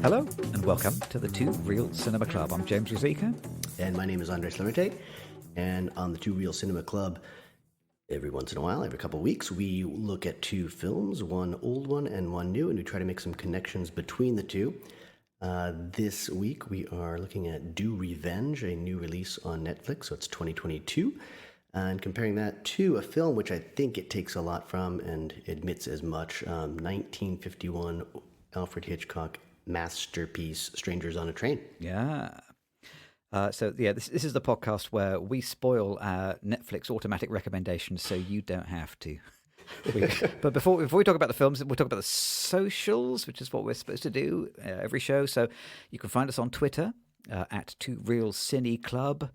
Hello and welcome to the Two Real Cinema Club. I'm James Ruzicka. And my name is Andres Lorente. And on the Two Real Cinema Club, every once in a while, every couple of weeks, we look at two films, one old one and one new, and we try to make some connections between the two. This week, we are looking at Do Revenge, a new release on Netflix, so it's 2022, and comparing that to a film which I think it takes a lot from and admits as much, 1951 Alfred Hitchcock masterpiece, Strangers on a Train. Yeah. This is the podcast where we spoil our Netflix automatic recommendations so you don't have to. But before we talk about the films, we'll talk about the socials, which is what we're supposed to do every show. So you can find us on Twitter at Two Real Cine Club.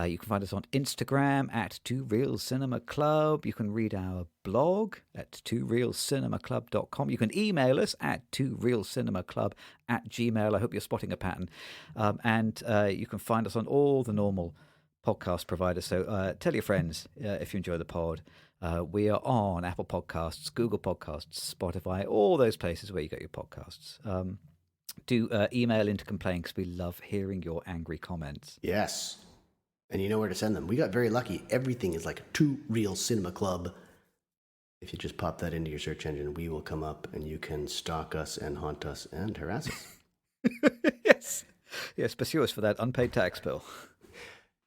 You can find us on Instagram at Two Real Cinema Club. You can read our blog at tworealcinemaclub.com. You can email us at tworealcinemaclub@gmail.com. I hope you're spotting a pattern. And you can find us on all the normal podcast providers. So tell your friends if you enjoy the pod. We are on Apple Podcasts, Google Podcasts, Spotify, all those places where you get your podcasts. Do email in to complain because we love hearing your angry comments. Yes. And you know where to send them. We got very lucky. Everything is like Two Real Cinema Club. If you just pop that into your search engine, we will come up and you can stalk us and haunt us and harass us. Yes, pursue us for that unpaid tax bill.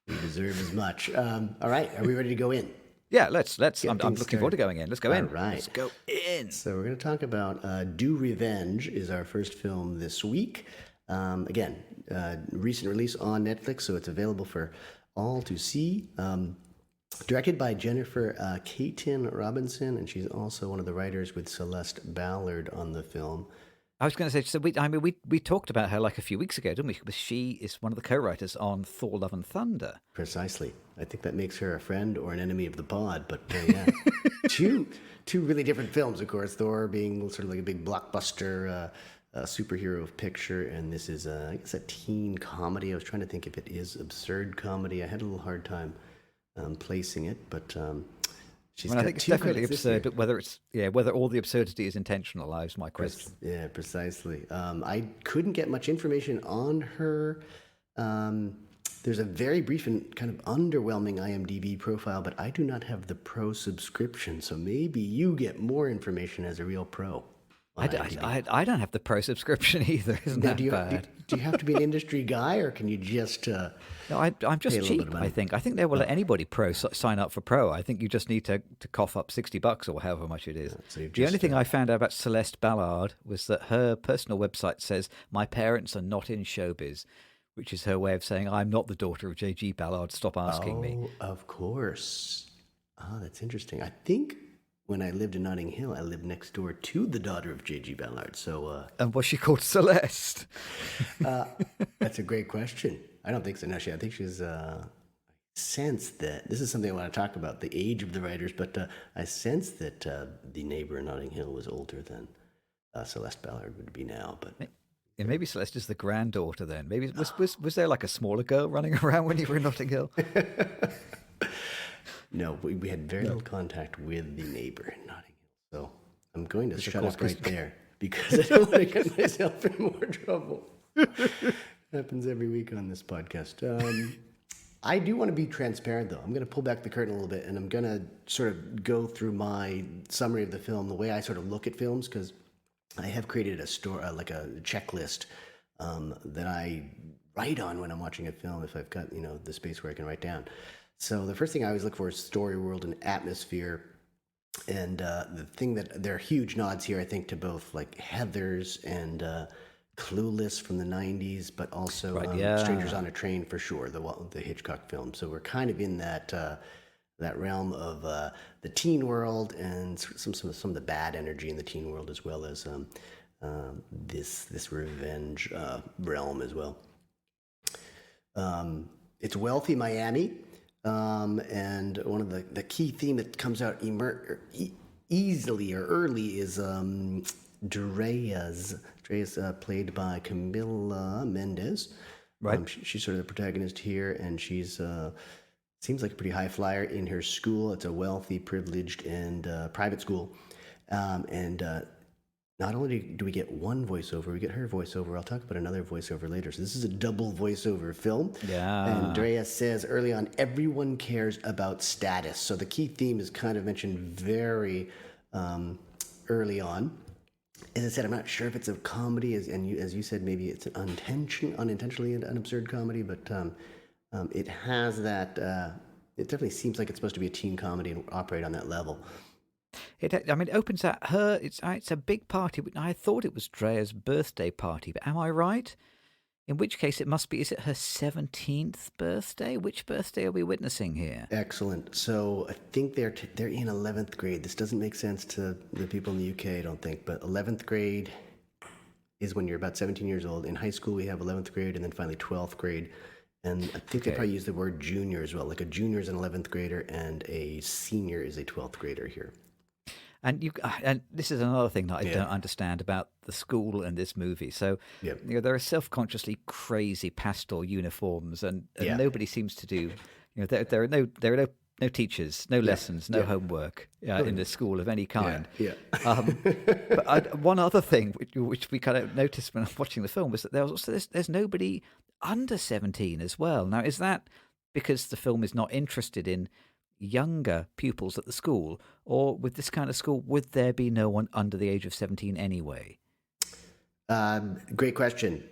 We deserve as much. All right, are we ready to go in? Yeah, let's. I'm looking forward to going in. Let's go in. All right. Let's go in. So we're going to talk about Do Revenge is our first film this week. Again, recent release on Netflix, so it's available for all to see. Directed by Jennifer Caton Robinson, and she's also one of the writers with Celeste Ballard on the film. I was going to say, so we talked about her like a few weeks ago, didn't we? Because she is one of the co-writers on Thor: Love and Thunder. Precisely. I think that makes her a friend or an enemy of the pod, but yeah. two really different films, of course. Thor being sort of like a big blockbuster superhero picture, and this is, I guess, a teen comedy. I was trying to think if it is absurd comedy. I had a little hard time placing it, but she's I think it's definitely absurd, but whether all the absurdity is intentional is my question. Yeah, precisely. I couldn't get much information on her. There's a very brief and kind of underwhelming IMDb profile, but I do not have the pro subscription, so maybe you get more information as a real pro. I don't have the pro subscription either. Isn't that bad? Do you have to be an industry guy, or can you just? No, I'm just cheap. I think they will let anybody pro sign up for pro. I think you just need to cough up $60 or however much it is. So the only thing I found out about Celeste Ballard was that her personal website says my parents are not in showbiz, which is her way of saying I'm not the daughter of J.G. Ballard. Stop asking me. Of course. That's interesting. I think when I lived in Notting Hill, I lived next door to the daughter of J.G. Ballard. So, and was she called Celeste? That's a great question. I don't think so. No, I think she's. I sense that this is something I want to talk about, the age of the writers. But I sense that the neighbor in Notting Hill was older than Celeste Ballard would be now. But yeah, maybe Celeste is the granddaughter then. Maybe was there like a smaller girl running around when you were in Notting Hill? No, we had very little contact with the neighbor in Notting Hill. So I'm going to shut up right there because I don't want to get myself in more trouble. Happens every week on this podcast. I do want to be transparent, though. I'm going to pull back the curtain a little bit, and I'm going to sort of go through my summary of the film, the way I sort of look at films, because I have created a checklist that I write on when I'm watching a film, if I've got the space where I can write down. So the first thing I always look for is story, world, and atmosphere. And the thing that there are huge nods here, I think, to both like Heathers and Clueless from the 90s, but also Strangers on a Train for sure, the Hitchcock film. So we're kind of in that realm of the teen world and some of the bad energy in the teen world, as well as this revenge realm as well. It's wealthy Miami. And one of the key theme that comes out easily or early is Drea's played by Camila Mendes. Right. She's sort of the protagonist here, and she's seems like a pretty high flyer in her school. It's a wealthy, privileged, and private school. And not only do we get one voiceover, we get her voiceover. I'll talk about another voiceover later. So this is a double voiceover film. Yeah. And Drea says early on, everyone cares about status. So the key theme is kind of mentioned very early on. As I said, I'm not sure if it's a comedy, as you said, maybe it's an unintentionally an absurd comedy, but it has that. It definitely seems like it's supposed to be a teen comedy and operate on that level. It opens at her. It's a big party. I thought it was Drea's birthday party, but am I right? In which case, it must be. Is it her 17th birthday? Which birthday are we witnessing here? Excellent. So I think they're in 11th grade. This doesn't make sense to the people in the UK, I don't think. But 11th grade is when you're about 17 years old. In high school, we have 11th grade, and then finally 12th grade. And I think they probably use the word junior as well. Like a junior is an 11th grader, and a senior is a 12th grader here. And this is another thing that I don't understand about the school and this movie. So, there are self-consciously crazy pastel uniforms, and nobody seems to do. There are no teachers, no lessons, no homework in the school of any kind. But one other thing which we kind of noticed when watching the film was that there's nobody under 17 as well. Now, is that because the film is not interested in younger pupils at the school, or with this kind of school, would there be no one under the age of 17 anyway? Great question.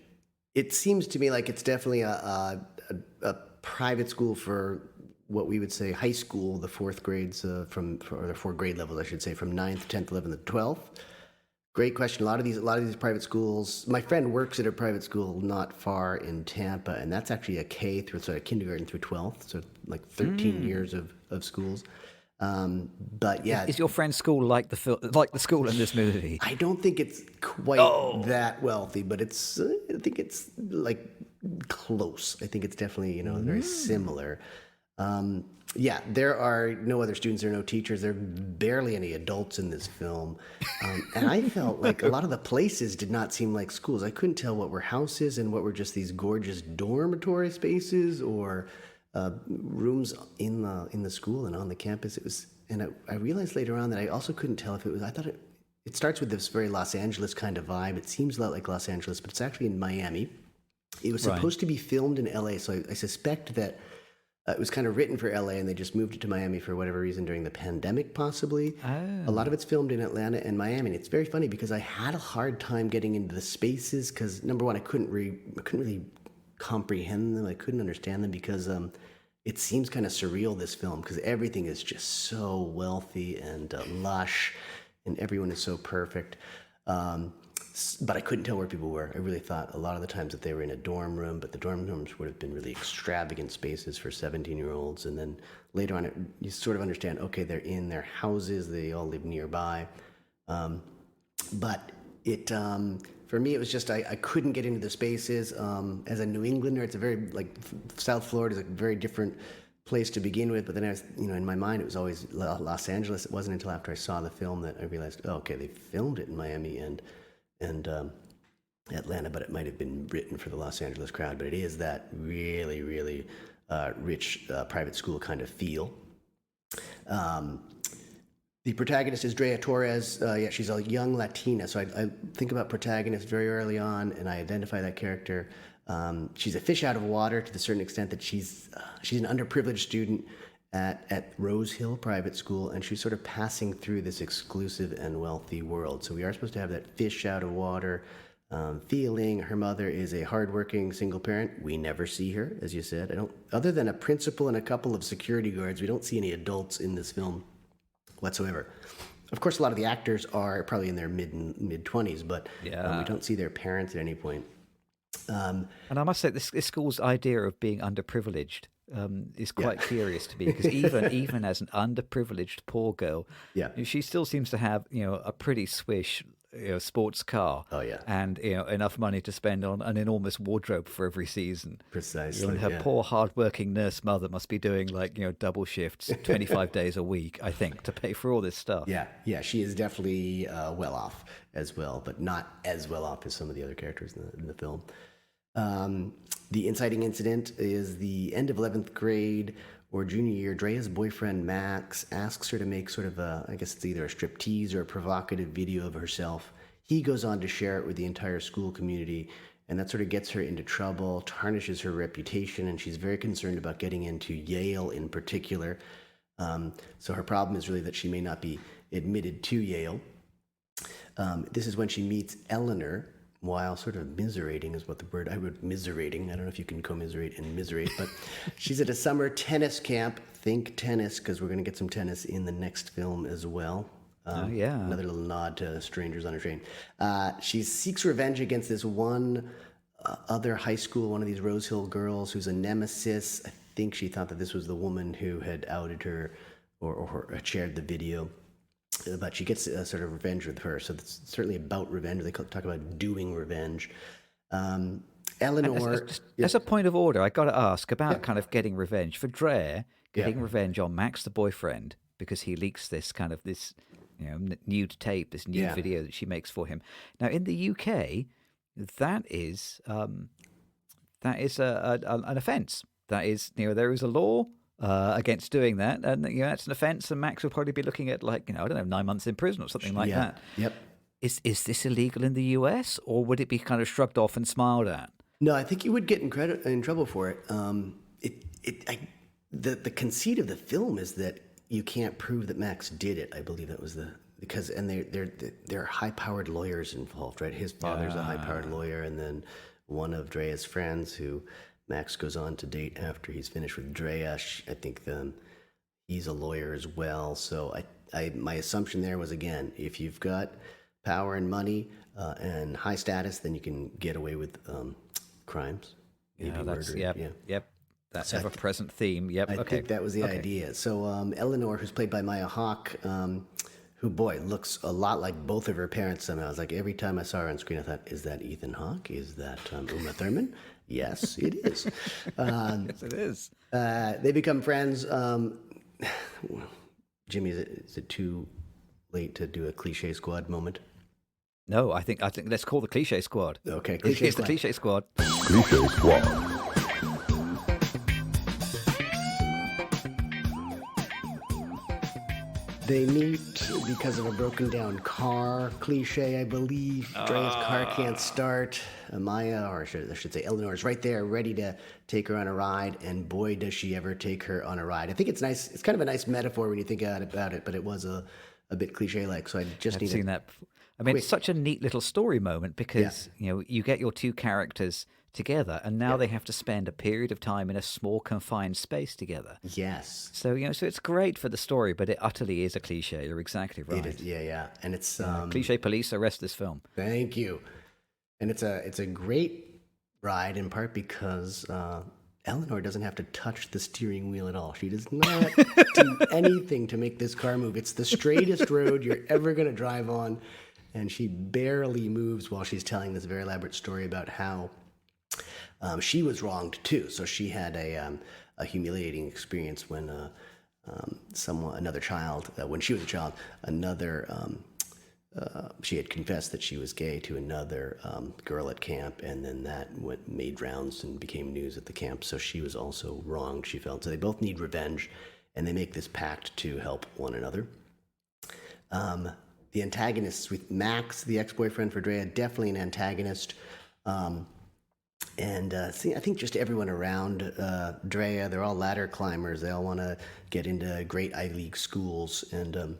It seems to me like it's definitely a private school for what we would say high school, the fourth grades or the 4 grade levels, I should say, from 9th, 10th, 11th, and 12th. Great question. A lot of these private schools. My friend works at a private school not far in Tampa, and that's actually a K through kindergarten through 12th, so like 13 years of schools. But yeah, is your friend's school like the school in this movie? I don't think it's quite that wealthy, but I think it's like close. I think it's definitely very similar. There are no other students. There are no teachers. There are barely any adults in this film. And I felt like a lot of the places did not seem like schools. I couldn't tell what were houses and what were just these gorgeous dormitory spaces or rooms in the school and on the campus. I realized later on that I also couldn't tell if it was, I thought it starts with this very Los Angeles kind of vibe. It seems a lot like Los Angeles, but it's actually in Miami. It was supposed to be filmed in LA, so I suspect that it was kind of written for LA, and they just moved it to Miami for whatever reason during the pandemic, possibly. Oh. A lot of it's filmed in Atlanta and Miami, and it's very funny because I had a hard time getting into the spaces because, number one, I couldn't really comprehend them. I couldn't understand them because it seems kind of surreal, this film, because everything is just so wealthy and lush, and everyone is so perfect. But I couldn't tell where people were. I really thought a lot of the times that they were in a dorm room, but the dorm rooms would have been really extravagant spaces for 17-year-olds. And then later on, you sort of understand, okay, they're in their houses. They all live nearby. But it, for me, it was just, I couldn't get into the spaces. As a New Englander, it's a very, South Florida is a very different place to begin with. But then I was, in my mind, it was always Los Angeles. It wasn't until after I saw the film that I realized, oh, okay, they filmed it in Miami and Atlanta, but it might have been written for the Los Angeles crowd. But it is that really, really rich private school kind of feel. The protagonist is Drea Torres. She's a young Latina. So I think about protagonist very early on, and I identify that character. She's a fish out of water to the certain extent that she's an underprivileged student at Rose Hill Private School, and she's sort of passing through this exclusive and wealthy world. So we are supposed to have that fish out of water feeling. Her mother is a hardworking single parent. We never see her, as you said. Other than a principal and a couple of security guards, we don't see any adults in this film whatsoever. Of course, a lot of the actors are probably in their mid-20s, but we don't see their parents at any point. And I must say, this school's idea of being underprivileged is quite curious to me, because even as an underprivileged poor girl, she still seems to have a pretty swish sports car. Oh yeah, and enough money to spend on an enormous wardrobe for every season. Precisely. And her poor hardworking nurse mother must be doing double shifts 25 days a week, I think, to pay for all this stuff. Yeah, she is definitely well off as well, but not as well off as some of the other characters in the film. The inciting incident is the end of 11th grade or junior year. Drea's boyfriend, Max, asks her to make sort of I guess it's either a striptease or a provocative video of herself. he goes on to share it with the entire school community, and that sort of gets her into trouble, tarnishes her reputation, and she's very concerned about getting into Yale in particular. So her problem is really that she may not be admitted to Yale. This is when she meets Eleanor, while sort of miserating is what the word, I wrote miserating. I don't know if you can commiserate and miserate, but she's at a summer tennis camp. Think tennis, because we're going to get some tennis in the next film as well. Another little nod to Strangers on a Train. She seeks revenge against this one other high school, one of these Rose Hill girls who's a nemesis. I think she thought that this was the woman who had outed her or shared the video. But she gets sort of revenge with her. So it's certainly about revenge. They talk about doing revenge. Eleanor... As a point of order, I got to ask about kind of getting revenge. For Drea, getting revenge on Max, the boyfriend, because he leaks this kind of this... nude tape, this nude video that she makes for him. Now, in the UK, that is an offence. That is, there is a law against doing that, and that's an offence. And Max will probably be looking at 9 months in prison or something like that. Yep. Is this illegal in the US, or would it be kind of shrugged off and smiled at? No, I think you would get in trouble for it. The conceit of the film is that you can't prove that Max did it. I believe that was they're high-powered lawyers involved, right? His father's a high-powered lawyer, and then one of Drea's friends, who Max goes on to date after he's finished with Drea, I think he's a lawyer as well. So my assumption there was, again, if you've got power and money and high status, then you can get away with crimes. Maybe murder. Yep. That ever-present theme. Yep. I think that was the idea. So Eleanor, who's played by Maya Hawke, who, boy, looks a lot like both of her parents somehow. I was like, every time I saw her on screen, I thought, is that Ethan Hawke? Is that Uma Thurman? Yes, it is. Yes, it is. They become friends. Jimmy, is it too late to do a cliche squad moment? No, I think let's call the cliche squad. Okay, it's the cliche squad. Cliche squad. They meet because of a broken down car. Cliche, I believe. Drea's car can't start. Maya, or I should say Eleanor, is right there ready to take her on a ride, and boy, does she ever take her on a ride. I think it's nice. It's kind of a nice metaphor when you think about it, but it was a bit cliche-like, so I just I've seen that. I mean, it's such a neat little story moment because, you get your two characters together, and now they have to spend a period of time in a small confined space together. Yes. So so it's great for the story, but it utterly is a cliche. You're exactly right. It is, yeah, and it's cliche police arrest this film. Thank you. And it's a great ride in part because Eleanor doesn't have to touch the steering wheel at all. She does not do anything to make this car move. It's the straightest road you're ever going to drive on, and she barely moves while she's telling this very elaborate story about how she was wronged too. So she had a humiliating experience when another child, when she was a child, she had confessed that she was gay to another girl at camp, and then that made rounds and became news at the camp. So she was also wronged, she felt. So they both need revenge, and they make this pact to help one another. The antagonists with Max, the ex-boyfriend for Drea, definitely an antagonist. I think just everyone around Drea, they're all ladder climbers. They all want to get into great Ivy League schools. And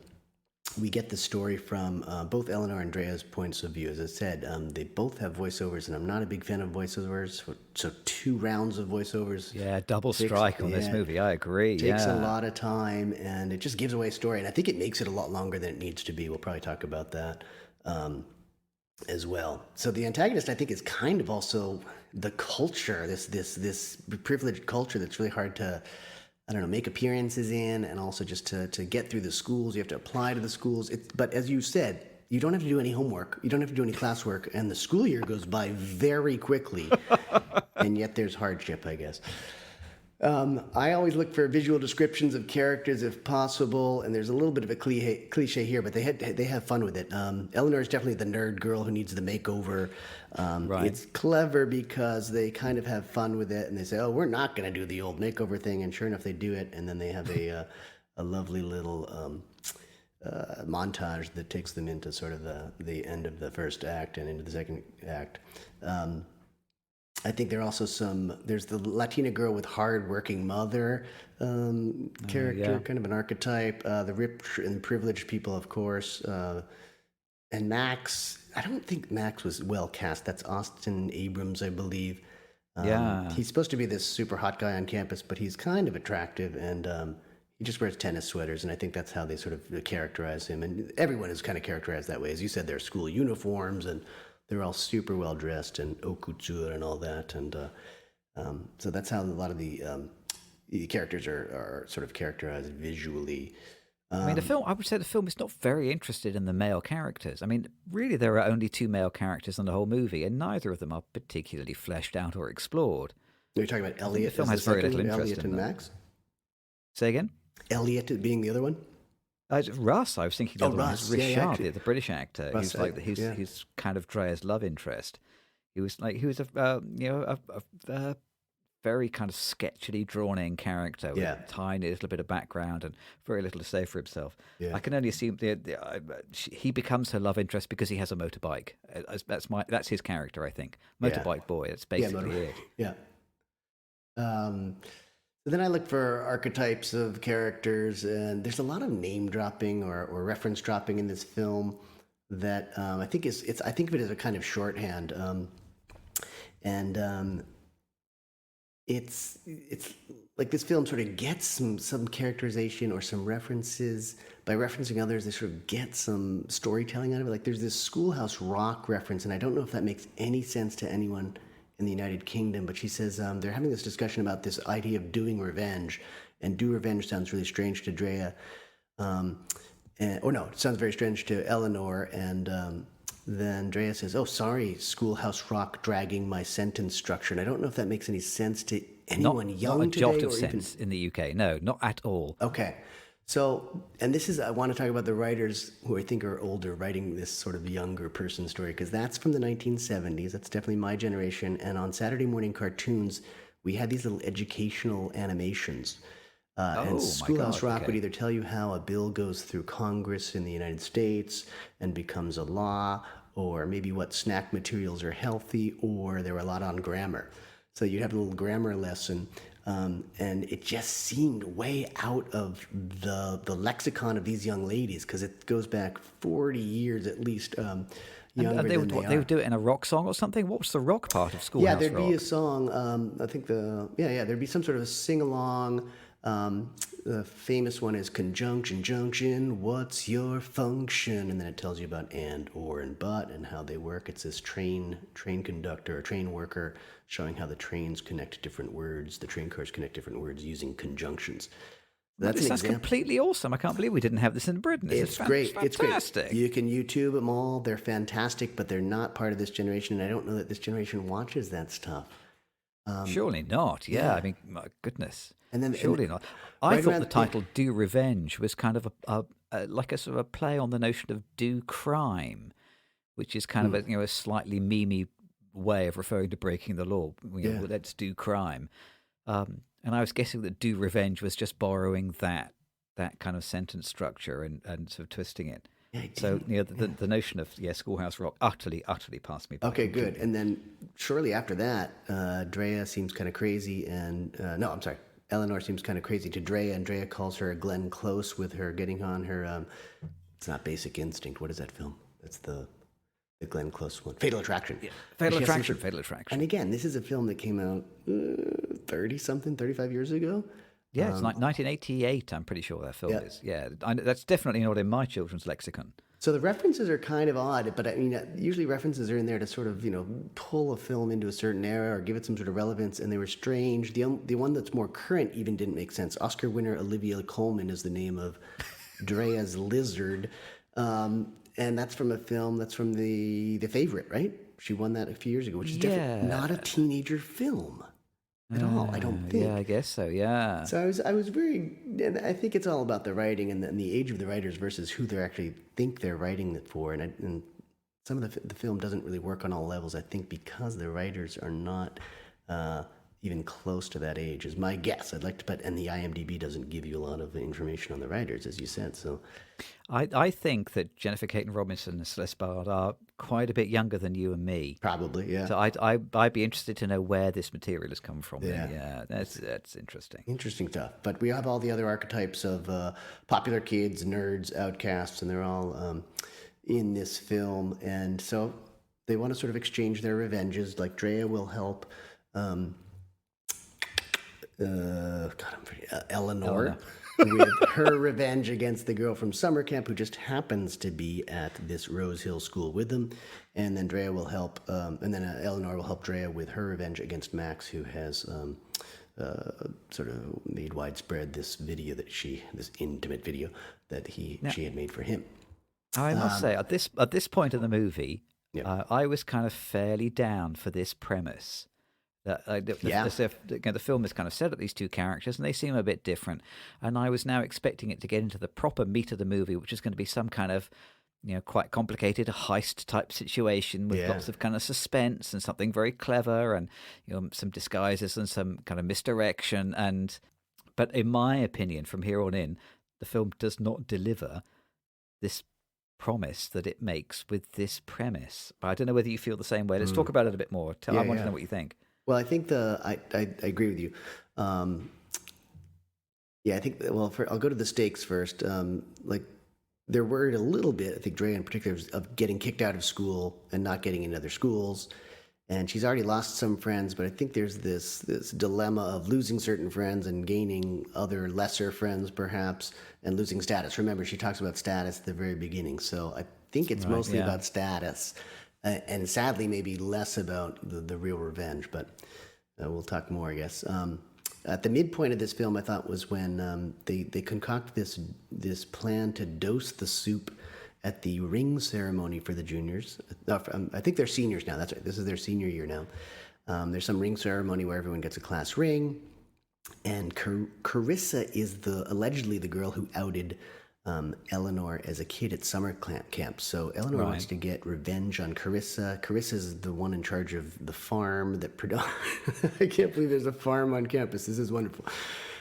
we get the story from both Eleanor and Drea's points of view. As I said, they both have voiceovers, and I'm not a big fan of voiceovers. So 2 rounds of voiceovers. Yeah, double strike on this movie. I agree. Takes a lot of time, and it just gives away a story. And I think it makes it a lot longer than it needs to be. We'll probably talk about that as well. So the antagonist, I think, is kind of also the culture, this privileged culture that's really hard to, make appearances in, and also just to get through the schools. You have to apply to the schools. But as you said, you don't have to do any homework. You don't have to do any classwork, and the school year goes by very quickly, and yet there's hardship, I guess. I always look for visual descriptions of characters if possible, and there's a little bit of a cliche here, but they have fun with it. Eleanor is definitely the nerd girl who needs the makeover. Right. It's clever because they kind of have fun with it, and they say, "Oh, we're not going to do the old makeover thing," and sure enough, they do it, and then they have a lovely little montage that takes them into sort of the end of the first act and into the second act. I think there are also there's the Latina girl with hard-working mother character, kind of an archetype. The rich and privileged people, of course. And Max, I don't think Max was well cast. That's Austin Abrams, I believe. He's supposed to be this super hot guy on campus, but he's kind of attractive, and he just wears tennis sweaters, and I think that's how they sort of characterize him. And everyone is kind of characterized that way. As you said, their school uniforms, and they're all super well dressed, and haute couture and all that. And so that's how a lot of the characters are sort of characterized visually. I mean, I would say the film is not very interested in the male characters. I mean, really, there are only two male characters in the whole movie, and neither of them are particularly fleshed out or explored. You're talking about Elliot. The film has very little interest Elliot in and them. Max? Say again? Elliot being the other one? Russ, I was thinking the other one Russ. was Richard, Actually, the British actor. Russ, He's kind of Drea's love interest. He was a very kind of sketchily drawn in character with a tiny little bit of background and very little to say for himself. I can only assume he becomes her love interest because he has a motorbike. That's his character, I think. Motorbike boy. That's basically it. Yeah. Then I look for archetypes of characters, and there's a lot of name dropping or reference dropping in this film that I think I think of it as a kind of shorthand, it's like this film sort of gets some characterization or some references. By referencing others, they sort of get some storytelling out of it. Like there's this Schoolhouse Rock reference, and I don't know if that makes any sense to anyone in the United Kingdom, but she says they're having this discussion about this idea of doing revenge, and do revenge sounds really strange to Drea. It sounds very strange to Eleanor, and then Drea says, "Oh, sorry, Schoolhouse Rock dragging my sentence structure." And I don't know if that makes any sense to anyone young not a today. jot of sense in the UK. No, not at all. Okay. So, and I want to talk about the writers who I think are older writing this sort of younger person story, because that's from the 1970s. That's definitely my generation. And on Saturday morning cartoons, we had these little educational animations. And Schoolhouse Rock would either tell you how a bill goes through Congress in the United States and becomes a law, or maybe what snack materials are healthy, or there were a lot on grammar. So you'd have a little grammar lesson, and it just seemed way out of the lexicon of these young ladies, because it goes back 40 years at least. Younger they than would do it in a rock song or something? What was the rock part of Schoolhouse Rock? Yeah, there'd be a song. I think there'd be some sort of a sing-along. The famous one is conjunction, junction, what's your function? And then it tells you about and, or, and but, and how they work. It's this train conductor or train worker showing how the trains connect different words, the train cars connect different words using conjunctions. That's completely awesome. I can't believe we didn't have this in Britain. It's great. It's fantastic. It's great. You can YouTube them all. They're fantastic, but they're not part of this generation, and I don't know that this generation watches that stuff. Surely not. Yeah, I mean, my goodness. And then surely not. I thought the title "Do Revenge" was kind of like a sort of a play on the notion of "do crime," which is kind of a slightly memey way of referring to breaking the law. Well, let's do crime. And I was guessing that "do revenge" was just borrowing that kind of sentence structure and sort of twisting it. Yeah, so the notion of Schoolhouse Rock utterly passed me by. Okay, good. And then shortly after that, Drea seems kind of crazy, and Eleanor seems kind of crazy to Drea, and Drea calls her Glenn Close with her getting on her. It's not Basic Instinct. What is that film? That's the Glenn Close one. Fatal Attraction. Yeah. Fatal Attraction. And again, this is a film that came out 35 years ago. Yeah, it's like 1988, I'm pretty sure that film is. Yeah, that's definitely not in my children's lexicon. So the references are kind of odd, but I mean, usually references are in there to sort of, pull a film into a certain era or give it some sort of relevance, and they were strange. The one that's more current even didn't make sense. Oscar winner Olivia Colman is the name of Drea's lizard, and that's from a film that's from The Favorite, right? She won that a few years ago, which is definitely not a teenager film. At all, I don't think. Yeah, I guess so. Yeah. So I was very, and I think it's all about the writing and the age of the writers versus who they actually think they're writing it for. And some of the film doesn't really work on all levels. I think because the writers are not even close to that age, is my guess. I'd like to bet, and the IMDb doesn't give you a lot of information on the writers, as you said. So, I think that Jennifer Caton Robinson and Celeste Bard are quite a bit younger than you and me. probably, yeah. So I'd be interested to know where this material has come from. Yeah. Yeah, that's interesting. Interesting stuff. But we have all the other archetypes of popular kids, nerds, outcasts, and they're all in this film. And so they want to sort of exchange their revenges. Like Drea will help Eleanor with her revenge against the girl from summer camp who just happens to be at this Rose Hill school with them. And then Drea will help, and then Eleanor will help Drea with her revenge against Max, who has sort of made widespread this video this intimate video that she had made for him. I must say, at this point in the movie, I was kind of fairly down for this premise. The film is kind of set up these two characters, and they seem a bit different. And I was now expecting it to get into the proper meat of the movie, which is going to be some kind of, quite complicated heist type situation with lots of kind of suspense and something very clever, and some disguises and some kind of misdirection. But in my opinion, from here on in, the film does not deliver this promise that it makes with this premise. But I don't know whether you feel the same way. Let's talk about it a bit more. I want to know what you think. Well, I think I agree with you. I think I'll go to the stakes first. They're worried a little bit, I think Drea in particular, of getting kicked out of school and not getting into other schools. And she's already lost some friends, but I think there's this dilemma of losing certain friends and gaining other lesser friends, perhaps, and losing status. Remember, she talks about status at the very beginning. So I think it's mostly about status. And sadly, maybe less about the real revenge, but we'll talk more, I guess. At the midpoint of this film, I thought, was when they concoct this plan to dose the soup at the ring ceremony for the juniors. I think they're seniors now. That's right. This is their senior year now. There's some ring ceremony where everyone gets a class ring, and Carissa is allegedly the girl who outed Eleanor as a kid at summer camp. So Eleanor wants to get revenge on Carissa. Carissa's the one in charge of the farm that I can't believe there's a farm on campus. This is wonderful.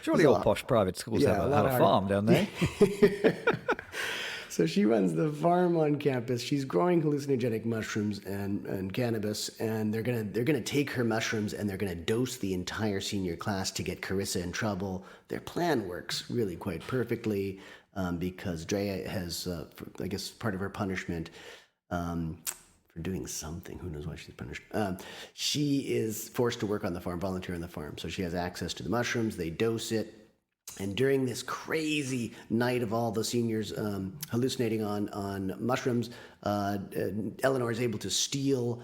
Surely all posh private schools have a farm, don't they? So she runs the farm on campus. She's growing hallucinogenic mushrooms and cannabis, and they're gonna take her mushrooms and they're gonna dose the entire senior class to get Carissa in trouble. Their plan works really quite perfectly. Because Drea has, I guess, part of her punishment for doing something. Who knows why she's punished? She is forced to work on the farm, volunteer on the farm. So she has access to the mushrooms. They dose it. And during this crazy night of all the seniors hallucinating on mushrooms, Eleanor is able to steal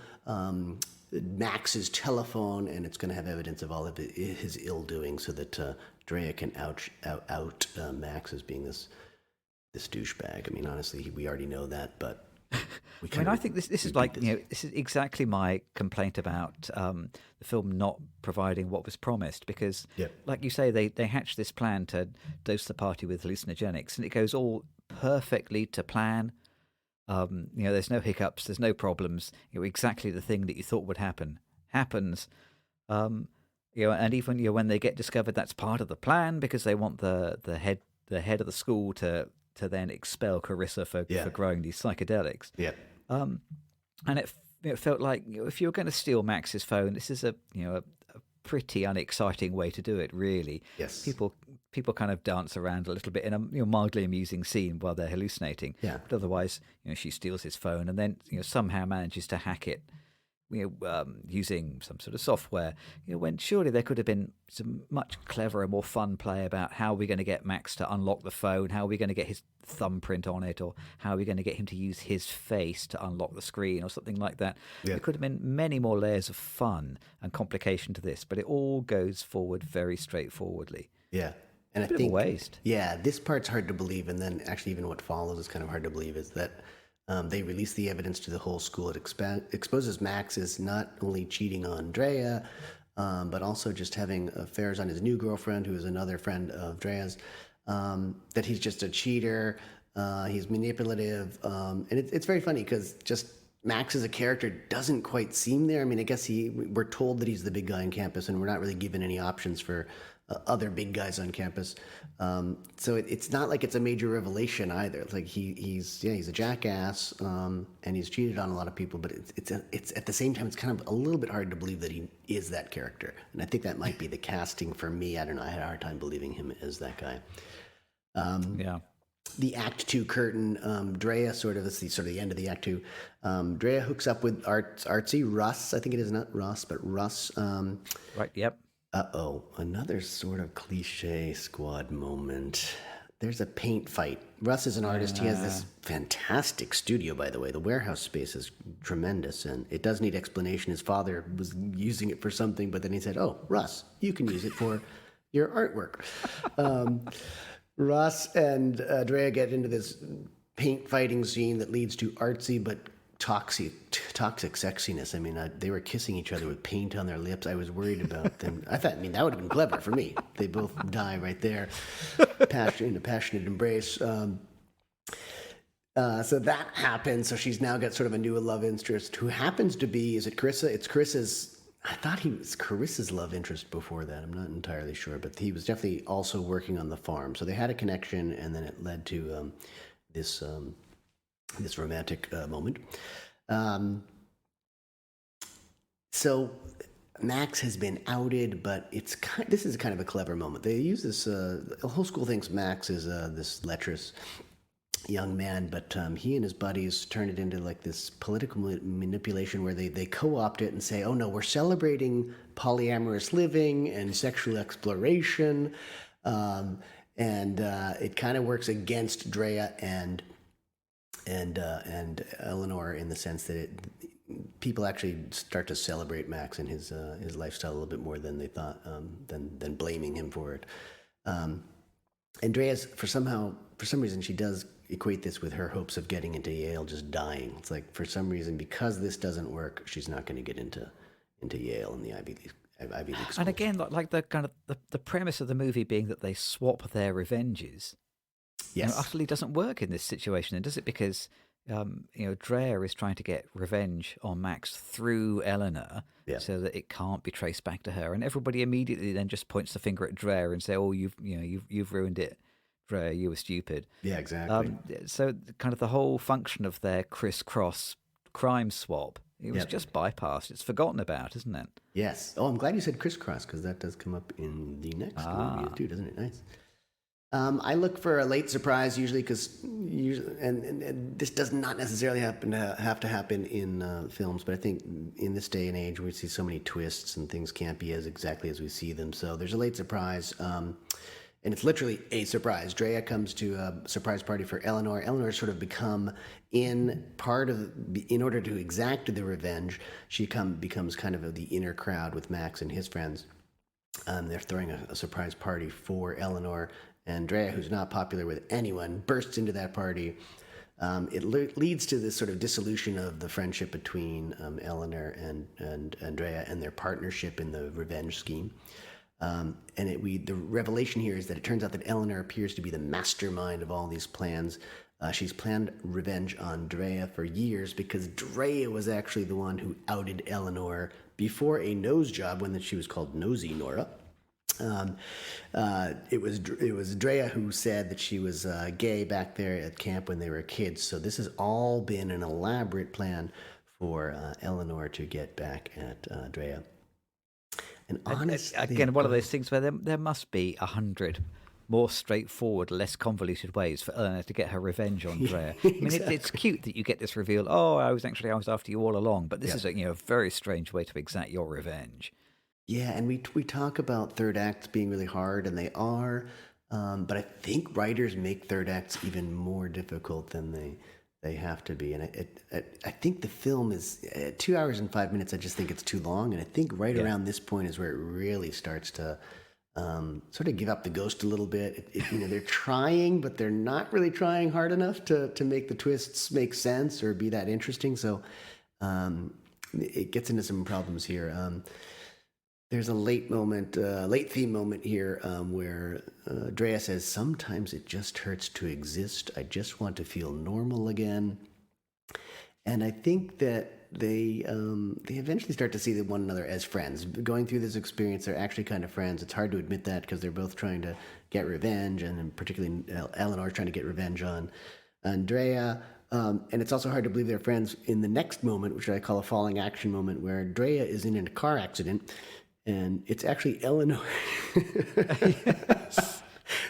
Max's telephone, and it's going to have evidence of all of his ill doing, so that Drea can out Max as being this douchebag. I mean, honestly, we already know that, but I think this is like this is exactly my complaint about the film not providing what was promised, because, like you say, they hatch this plan to dose the party with hallucinogenics, and it goes all perfectly to plan. There's no hiccups, there's no problems. Exactly the thing that you thought would happen happens. And even when they get discovered, that's part of the plan, because they want the head of the school to then expel Carissa for growing these psychedelics. Yeah. And it felt like, if you're going to steal Max's phone, this is a pretty unexciting way to do it, really. Yes. People kind of dance around a little bit in a mildly amusing scene while they're hallucinating. Yeah. But otherwise, she steals his phone and then somehow manages to hack it, using some sort of software. When surely there could have been some much cleverer, more fun play about how we're going to get Max to unlock the phone, how are we going to get his thumbprint on it, or how are we going to get him to use his face to unlock the screen, or something like that. There could have been many more layers of fun and complication to this, but it all goes forward very straightforwardly. Yeah. And I think, a waste. Yeah, this part's hard to believe, and then actually even what follows is kind of hard to believe, is that they release the evidence to the whole school. It exposes Max as not only cheating on Drea, but also just having affairs on his new girlfriend, who is another friend of Drea's, that he's just a cheater, he's manipulative. And it's very funny, because just Max as a character doesn't quite seem there. I mean, I guess we're told that he's the big guy on campus, and we're not really given any options for other big guys on campus. So it's not like it's a major revelation either. It's like he's a jackass, and he's cheated on a lot of people. But it's at the same time, it's kind of a little bit hard to believe that he is that character. And I think that might be the casting for me. I don't know. I had a hard time believing him as that guy. Yeah. The Act 2 curtain, Drea it's the end of the Act 2. Drea hooks up with artsy Russ. I think it is not Ross, but Russ. Right. Yep. Another sort of cliche squad moment. There's a paint fight. Russ is an artist. He has this fantastic studio, by the way. The warehouse space is tremendous, and it does need explanation. His father was using it for something, but then he said, "Oh, Russ, you can use it for your artwork." Russ and Drea get into this paint fighting scene that leads to artsy but toxic sexiness. I mean, they were kissing each other with paint on their lips. I was worried about them. That would have been clever for me. They both die right there, in a passionate embrace. So that happens. So she's now got sort of a new love interest who happens to be, is it Carissa? It's Carissa's. I thought he was Carissa's love interest before that. I'm not entirely sure, but he was definitely also working on the farm. So they had a connection, and then it led to this romantic moment. So Max has been outed, but this is kind of a clever moment. They use this. The whole school thinks Max is this lecherous young man, but he and his buddies turn it into like this political manipulation where they co-opt it and say, "Oh no, we're celebrating polyamorous living and sexual exploration," and it kind of works against Drea and Eleanor in the sense that people actually start to celebrate Max and his lifestyle a little bit more than they thought, than blaming him for it. And Drea's for some reason she does equate this with her hopes of getting into Yale just dying. It's like for some reason, because this doesn't work, she's not going to get into Yale and the Ivy League schools. And again, like the kind of the premise of the movie being that they swap their revenges. Yes, utterly doesn't work in this situation, does it? Because Drea is trying to get revenge on Max through Eleanor, so that it can't be traced back to her, and everybody immediately then just points the finger at Drea and say, "Oh, you've ruined it, Drea. You were stupid." Yeah, exactly. So kind of the whole function of their crisscross crime swap, it was just bypassed. It's forgotten about, isn't it? Yes. Oh, I'm glad you said crisscross because that does come up in the next movie too, doesn't it? Nice. I look for a late surprise usually because and this does not necessarily have to happen in films, but I think in this day and age we see so many twists and things can't be exactly as we see them. So there's a late surprise, and it's literally a surprise. Drea comes to a surprise party for Eleanor. Eleanor's sort of become in order to exact the revenge, she becomes kind of the inner crowd with Max and his friends. They're throwing a surprise party for Eleanor. And Drea, who's not popular with anyone, bursts into that party. It leads to this sort of dissolution of the friendship between Eleanor and Drea and their partnership in the revenge scheme. The revelation here is that it turns out that Eleanor appears to be the mastermind of all these plans. She's planned revenge on Drea for years because Drea was actually the one who outed Eleanor before a nose job when she was called Nosy Nora. It was Drea who said that she was gay back there at camp when they were kids. So this has all been an elaborate plan for Eleanor to get back at Drea. And honestly, again, one of those things where there must be 100 more straightforward, less convoluted ways for Eleanor to get her revenge on Drea. I mean, it's cute that you get this reveal. Oh, I was after you all along, but this is a very strange way to exact your revenge. Yeah, and we talk about third acts being really hard, and they are, but I think writers make third acts even more difficult than they have to be. And I think the film is 2 hours and 5 minutes. I just think it's too long, and I think around this point is where it really starts to sort of give up the ghost a little bit. They're trying, but they're not really trying hard enough to make the twists make sense or be that interesting. So it gets into some problems here. There's a late theme moment here where Drea says, "Sometimes it just hurts to exist. I just want to feel normal again." And I think that they eventually start to see one another as friends. Going through this experience, they're actually kind of friends. It's hard to admit that because they're both trying to get revenge, and particularly Eleanor's trying to get revenge on Andrea. And it's also hard to believe they're friends in the next moment, which I call a falling action moment, where Andrea is in a car accident, and it's actually Eleanor.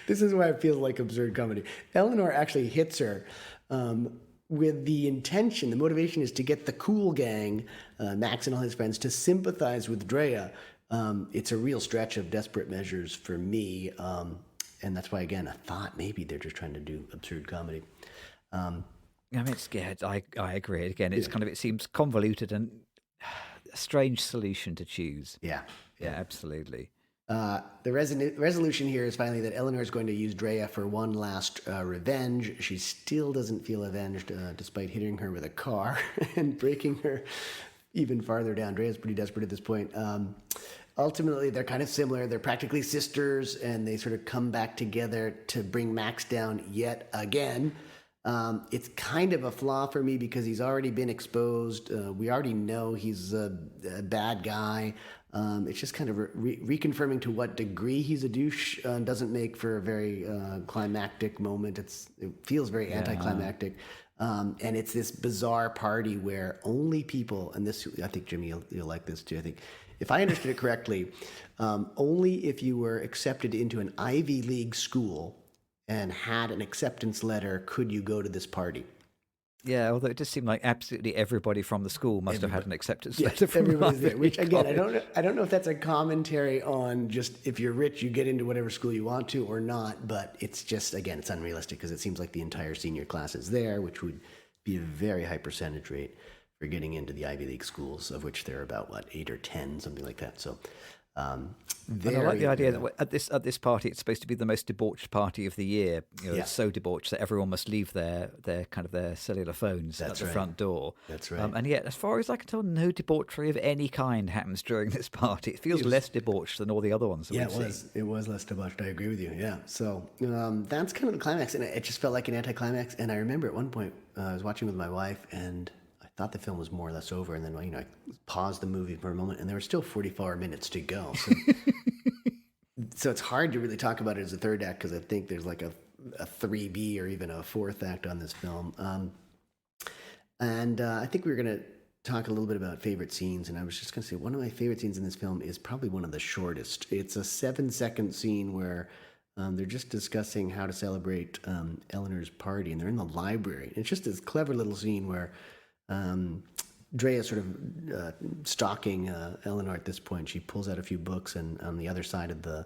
This is why it feels like absurd comedy. Eleanor actually hits her. With the intention, the motivation is to get the cool gang, Max and all his friends, to sympathize with Drea. It's a real stretch of desperate measures for me. And that's why, again, I thought maybe they're just trying to do absurd comedy. I mean, I agree. Again, it's kind of, it seems convoluted and a strange solution to choose. Yeah. Yeah, absolutely. The resolution here is finally that Eleanor is going to use Drea for one last revenge. She still doesn't feel avenged, despite hitting her with a car and breaking her even farther down. Drea's pretty desperate at this point. Ultimately, they're kind of similar. They're practically sisters, and they sort of come back together to bring Max down yet again. It's kind of a flaw for me because he's already been exposed. We already know he's a bad guy. It's just kind of reconfirming to what degree he's a douche. Doesn't make for a very climactic moment. It feels very anticlimactic. And it's this bizarre party where only people, and this, I think, Jimmy, you'll like this too. I think, if I understood it correctly, only if you were accepted into an Ivy League school and had an acceptance letter could you go to this party. Yeah, although it just seemed like absolutely everybody from the school must have had an acceptance letter from everybody's there. Which again, college. I don't know if that's a commentary on just if you're rich, you get into whatever school you want to or not. But it's just, again, it's unrealistic because it seems like the entire senior class is there, which would be a very high percentage rate for getting into the Ivy League schools, of which there are about 8 or 10, something like that. So. And I like the idea that at this party, it's supposed to be the most debauched party of the year. It's so debauched that everyone must leave their cellular phones at the front door. That's right. And yet, as far as I can tell, no debauchery of any kind happens during this party. It feels less debauched than all the other ones. It was less debauched. I agree with you. Yeah. So that's kind of the climax, and it just felt like an anticlimax. And I remember at one point I was watching with my wife, and thought the film was more or less over, and then I paused the movie for a moment, and there were still 44 minutes to go. So it's hard to really talk about it as a third act because I think there's like a 3B or even a fourth act on this film. And I think we were going to talk a little bit about favorite scenes, and I was just going to say one of my favorite scenes in this film is probably one of the shortest. It's a 7-second scene where they're just discussing how to celebrate Eleanor's party, and they're in the library. It's just this clever little scene where Drea is sort of stalking Eleanor at this point. She pulls out a few books, and on the other side of the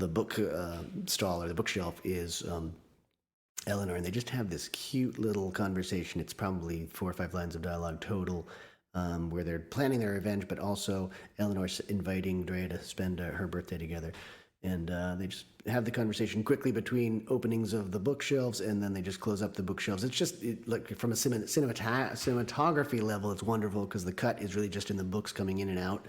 book stall or the bookshelf is Eleanor, and they just have this cute little conversation. It's probably 4 or 5 lines of dialogue total, where they're planning their revenge, but also Eleanor's inviting Drea to spend her birthday together. And they just have the conversation quickly between openings of the bookshelves, and then they just close up the bookshelves. It's just, like from a cinematography level, it's wonderful because the cut is really just in the books coming in and out,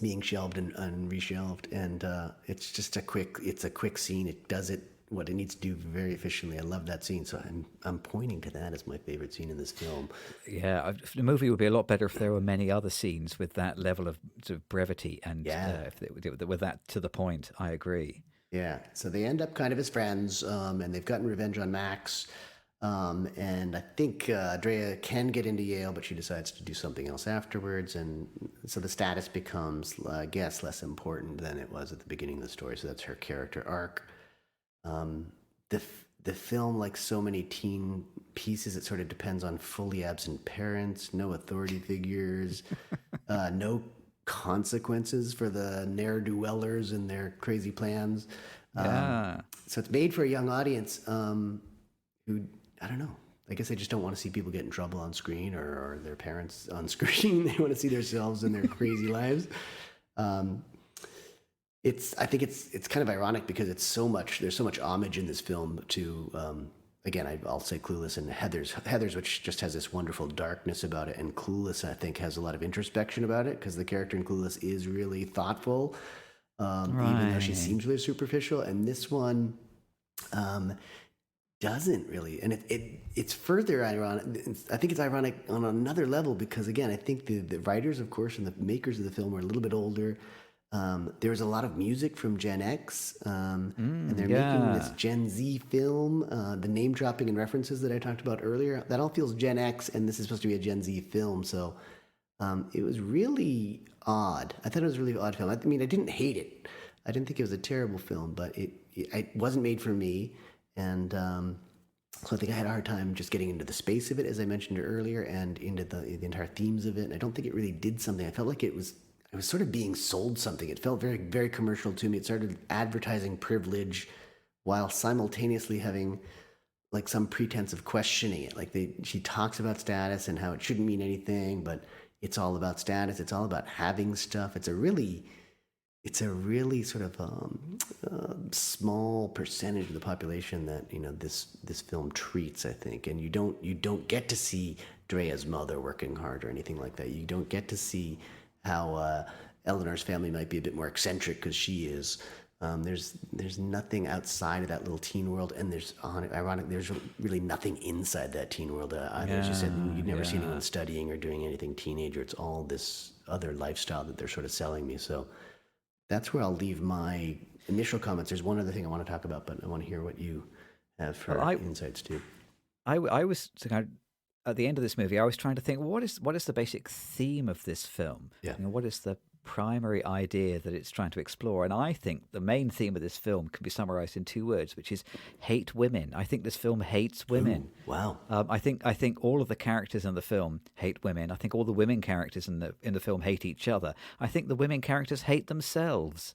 being shelved and reshelved. And it's just a quick scene. It does what it needs to do very efficiently. I love that scene, so I'm pointing to that as my favorite scene in this film. Yeah, the movie would be a lot better if there were many other scenes with that level of sort of brevity and if they were that to the point. I agree. Yeah, so they end up kind of as friends, and they've gotten revenge on Max. And I think Drea can get into Yale, but she decides to do something else afterwards. And so the status becomes, I guess, less important than it was at the beginning of the story. So that's her character arc. The film, like so many teen pieces, it sort of depends on fully absent parents, no authority figures, no consequences for the ne'er-do-wellers and their crazy plans. So it's made for a young audience who, I don't know, I guess they just don't want to see people get in trouble on screen or their parents on screen. They want to see themselves in their crazy lives. I think it's kind of ironic because there's so much homage in this film to, again, I'll say Clueless and Heathers, which just has this wonderful darkness about it. And Clueless, I think, has a lot of introspection about it because the character in Clueless is really thoughtful, even though she seems really superficial. And this one, doesn't really, and it's further ironic. I think it's ironic on another level because again, I think the writers, of course, and the makers of the film are a little bit older. There's a lot of music from Gen X, and they're making this Gen Z film. The name dropping and references that I talked about earlier, that all feels Gen X, and this is supposed to be a Gen Z film. So it was really odd. I thought it was a really odd film. I mean, I didn't hate it. I didn't think it was a terrible film, but it wasn't made for me. And so I think I had a hard time just getting into the space of it, as I mentioned earlier, and into the entire themes of it. And I don't think it really did something. I felt like I was sort of being sold something. It felt very, very commercial to me. It started advertising privilege while simultaneously having like some pretense of questioning it. Like she talks about status and how it shouldn't mean anything, but it's all about status. It's all about having stuff. It's a really sort of small percentage of the population that this film treats, I think. And you don't get to see Drea's mother working hard or anything like that. You don't get to see how Eleanor's family might be a bit more eccentric because she is. There's nothing outside of that little teen world, and there's really nothing inside that teen world either. As you said, you'd never see anyone studying or doing anything teenager. It's all this other lifestyle that they're sort of selling me. So that's where I'll leave my initial comments. There's one other thing I want to talk about, but I want to hear what you have for insights too. I was at the end of this movie, I was trying to think, what is the basic theme of this film? Yeah. What is the primary idea that it's trying to explore? And I think the main theme of this film can be summarized in 2 words, which is hate women. I think this film hates women. Ooh, wow. I think all of the characters in the film hate women. I think all the women characters in the film hate each other. I think the women characters hate themselves.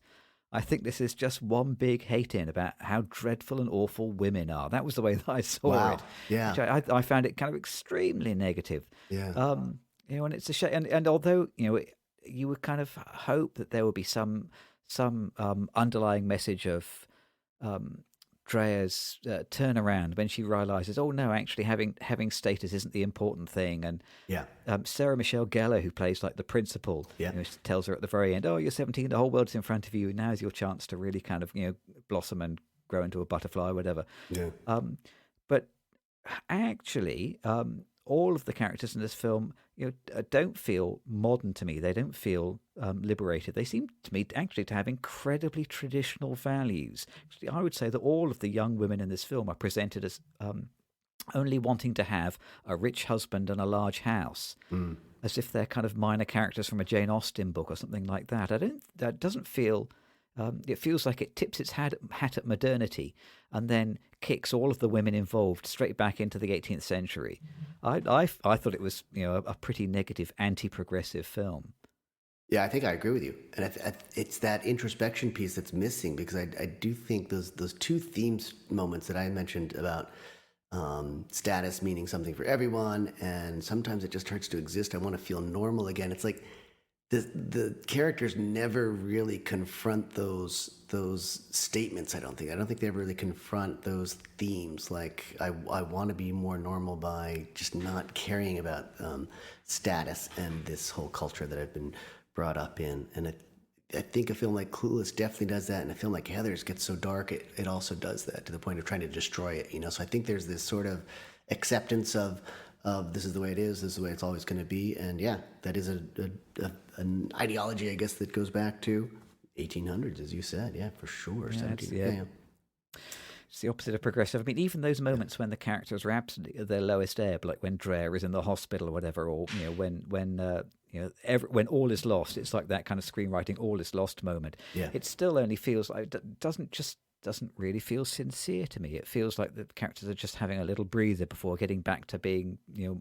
I think this is just one big hate-in about how dreadful and awful women are. That was the way that I saw it. Yeah. Which I found it kind of extremely negative. Yeah. And it's a shame. And although you would kind of hope that there would be some underlying message of Drea's turnaround when she realizes, oh no, actually having status isn't the important thing. And Sarah Michelle Gellar, who plays like the principal, tells her at the very end, oh, you're 17, the whole world's in front of you. Now's your chance to really kind of blossom and grow into a butterfly or whatever. Yeah. But actually, all of the characters in this film, don't feel modern to me. They don't feel liberated. They seem to me actually to have incredibly traditional values. Actually, I would say that all of the young women in this film are presented as only wanting to have a rich husband and a large house, as if they're kind of minor characters from a Jane Austen book or something like that. That doesn't feel. It feels like it tips its hat at modernity and then kicks all of the women involved straight back into the 18th century. I thought it was a pretty negative, anti-progressive film. Yeah, I think I agree with you, and it's that introspection piece that's missing because I do think those 2 themes moments that I mentioned about status meaning something for everyone, and sometimes it just hurts to exist. I want to feel normal again. It's like the characters never really confront those statements. I don't think they ever really confront those themes. Like I want to be more normal by just not caring about status and this whole culture that I've been brought up in. And I think a film like Clueless definitely does that, and a film like Heathers gets so dark it also does that to the point of trying to destroy it. So I think there's this sort of acceptance of this is the way it is, this is the way it's always going to be. And yeah, that is an ideology, I guess, that goes back to 1800s, as you said. Yeah, for sure. It's the opposite of progressive. I mean, even those moments when the characters are absolutely at their lowest ebb, like when Drea is in the hospital or whatever, or when all is lost, it's like that kind of screenwriting all is lost moment. Yeah. It still only feels like doesn't really feel sincere to me. It feels like the characters are just having a little breather before getting back to being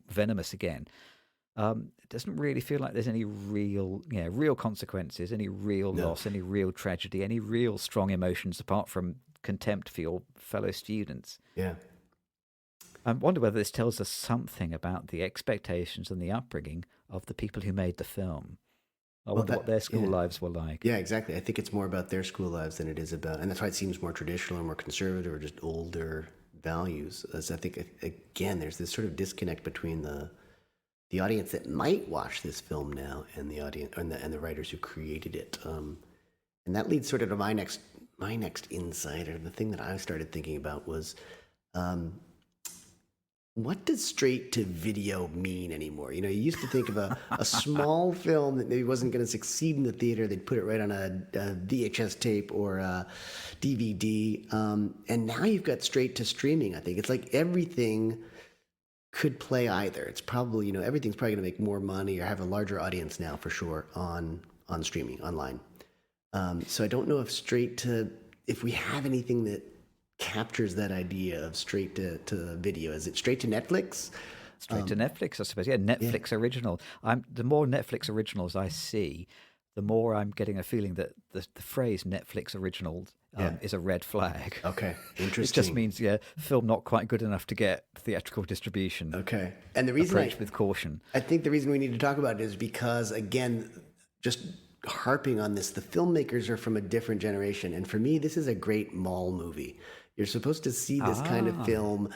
venomous again. It doesn't really feel like there's any real consequences, any real loss, any real tragedy, any real strong emotions apart from contempt for your fellow students. Yeah. I wonder whether this tells us something about the expectations and the upbringing of the people who made the film. I wonder what their school lives were like. Yeah, exactly. I think it's more about their school lives than it is about, and that's why it seems more traditional or more conservative or just older values. As I think, again, there's this sort of disconnect between the audience that might watch this film now and the audience and the writers who created it. And that leads sort of to my next insight, or the thing that I started thinking about was What does straight to video mean anymore? You used to think of a small film that maybe wasn't going to succeed in the theater. They'd put it right on a VHS tape or a DVD. And now you've got straight to streaming, I think. It's like everything could play either. It's probably, everything's probably going to make more money or have a larger audience now for sure on streaming, online. So I don't know if we have anything that captures that idea of straight to video. Is it straight to Netflix? Straight to Netflix, I suppose. Yeah, Netflix original. The more Netflix originals I see, the more I'm getting a feeling that the phrase Netflix original is a red flag. Okay, interesting. It just means, film not quite good enough to get theatrical distribution. Okay, and the reason approach with caution. I think the reason we need to talk about it is because, again, just harping on this, the filmmakers are from a different generation, and for me, this is a great mall movie. You're supposed to see this kind of film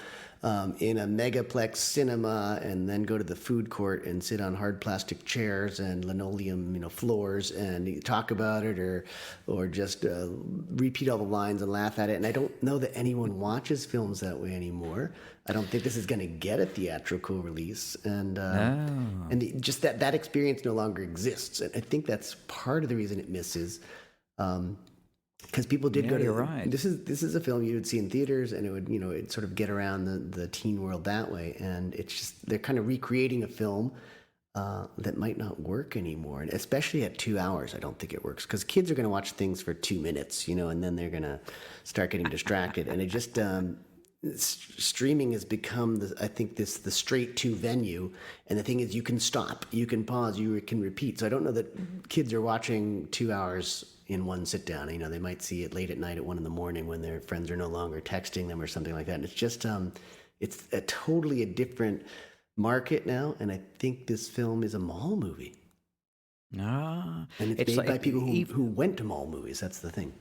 in a megaplex cinema and then go to the food court and sit on hard plastic chairs and linoleum, floors and talk about it or just repeat all the lines and laugh at it. And I don't know that anyone watches films that way anymore. I don't think this is going to get a theatrical release. And just that experience no longer exists. And I think that's part of the reason it misses. Because people did go to. You're right. This is a film you would see in theaters, and it would it'd sort of get around the teen world that way. And it's just they're kind of recreating a film that might not work anymore, and especially at 2 hours. I don't think it works because kids are going to watch things for 2 minutes, and then they're going to start getting distracted. And it just streaming has become the straight to venue. And the thing is, you can stop, you can pause, you can repeat. So I don't know that kids are watching 2 hours in one sit down. They might see it late at night at 1 a.m. when their friends are no longer texting them or something like that. And it's just, it's a totally different market now. And I think this film is a mall movie. And it's made by people who went to mall movies. That's the thing.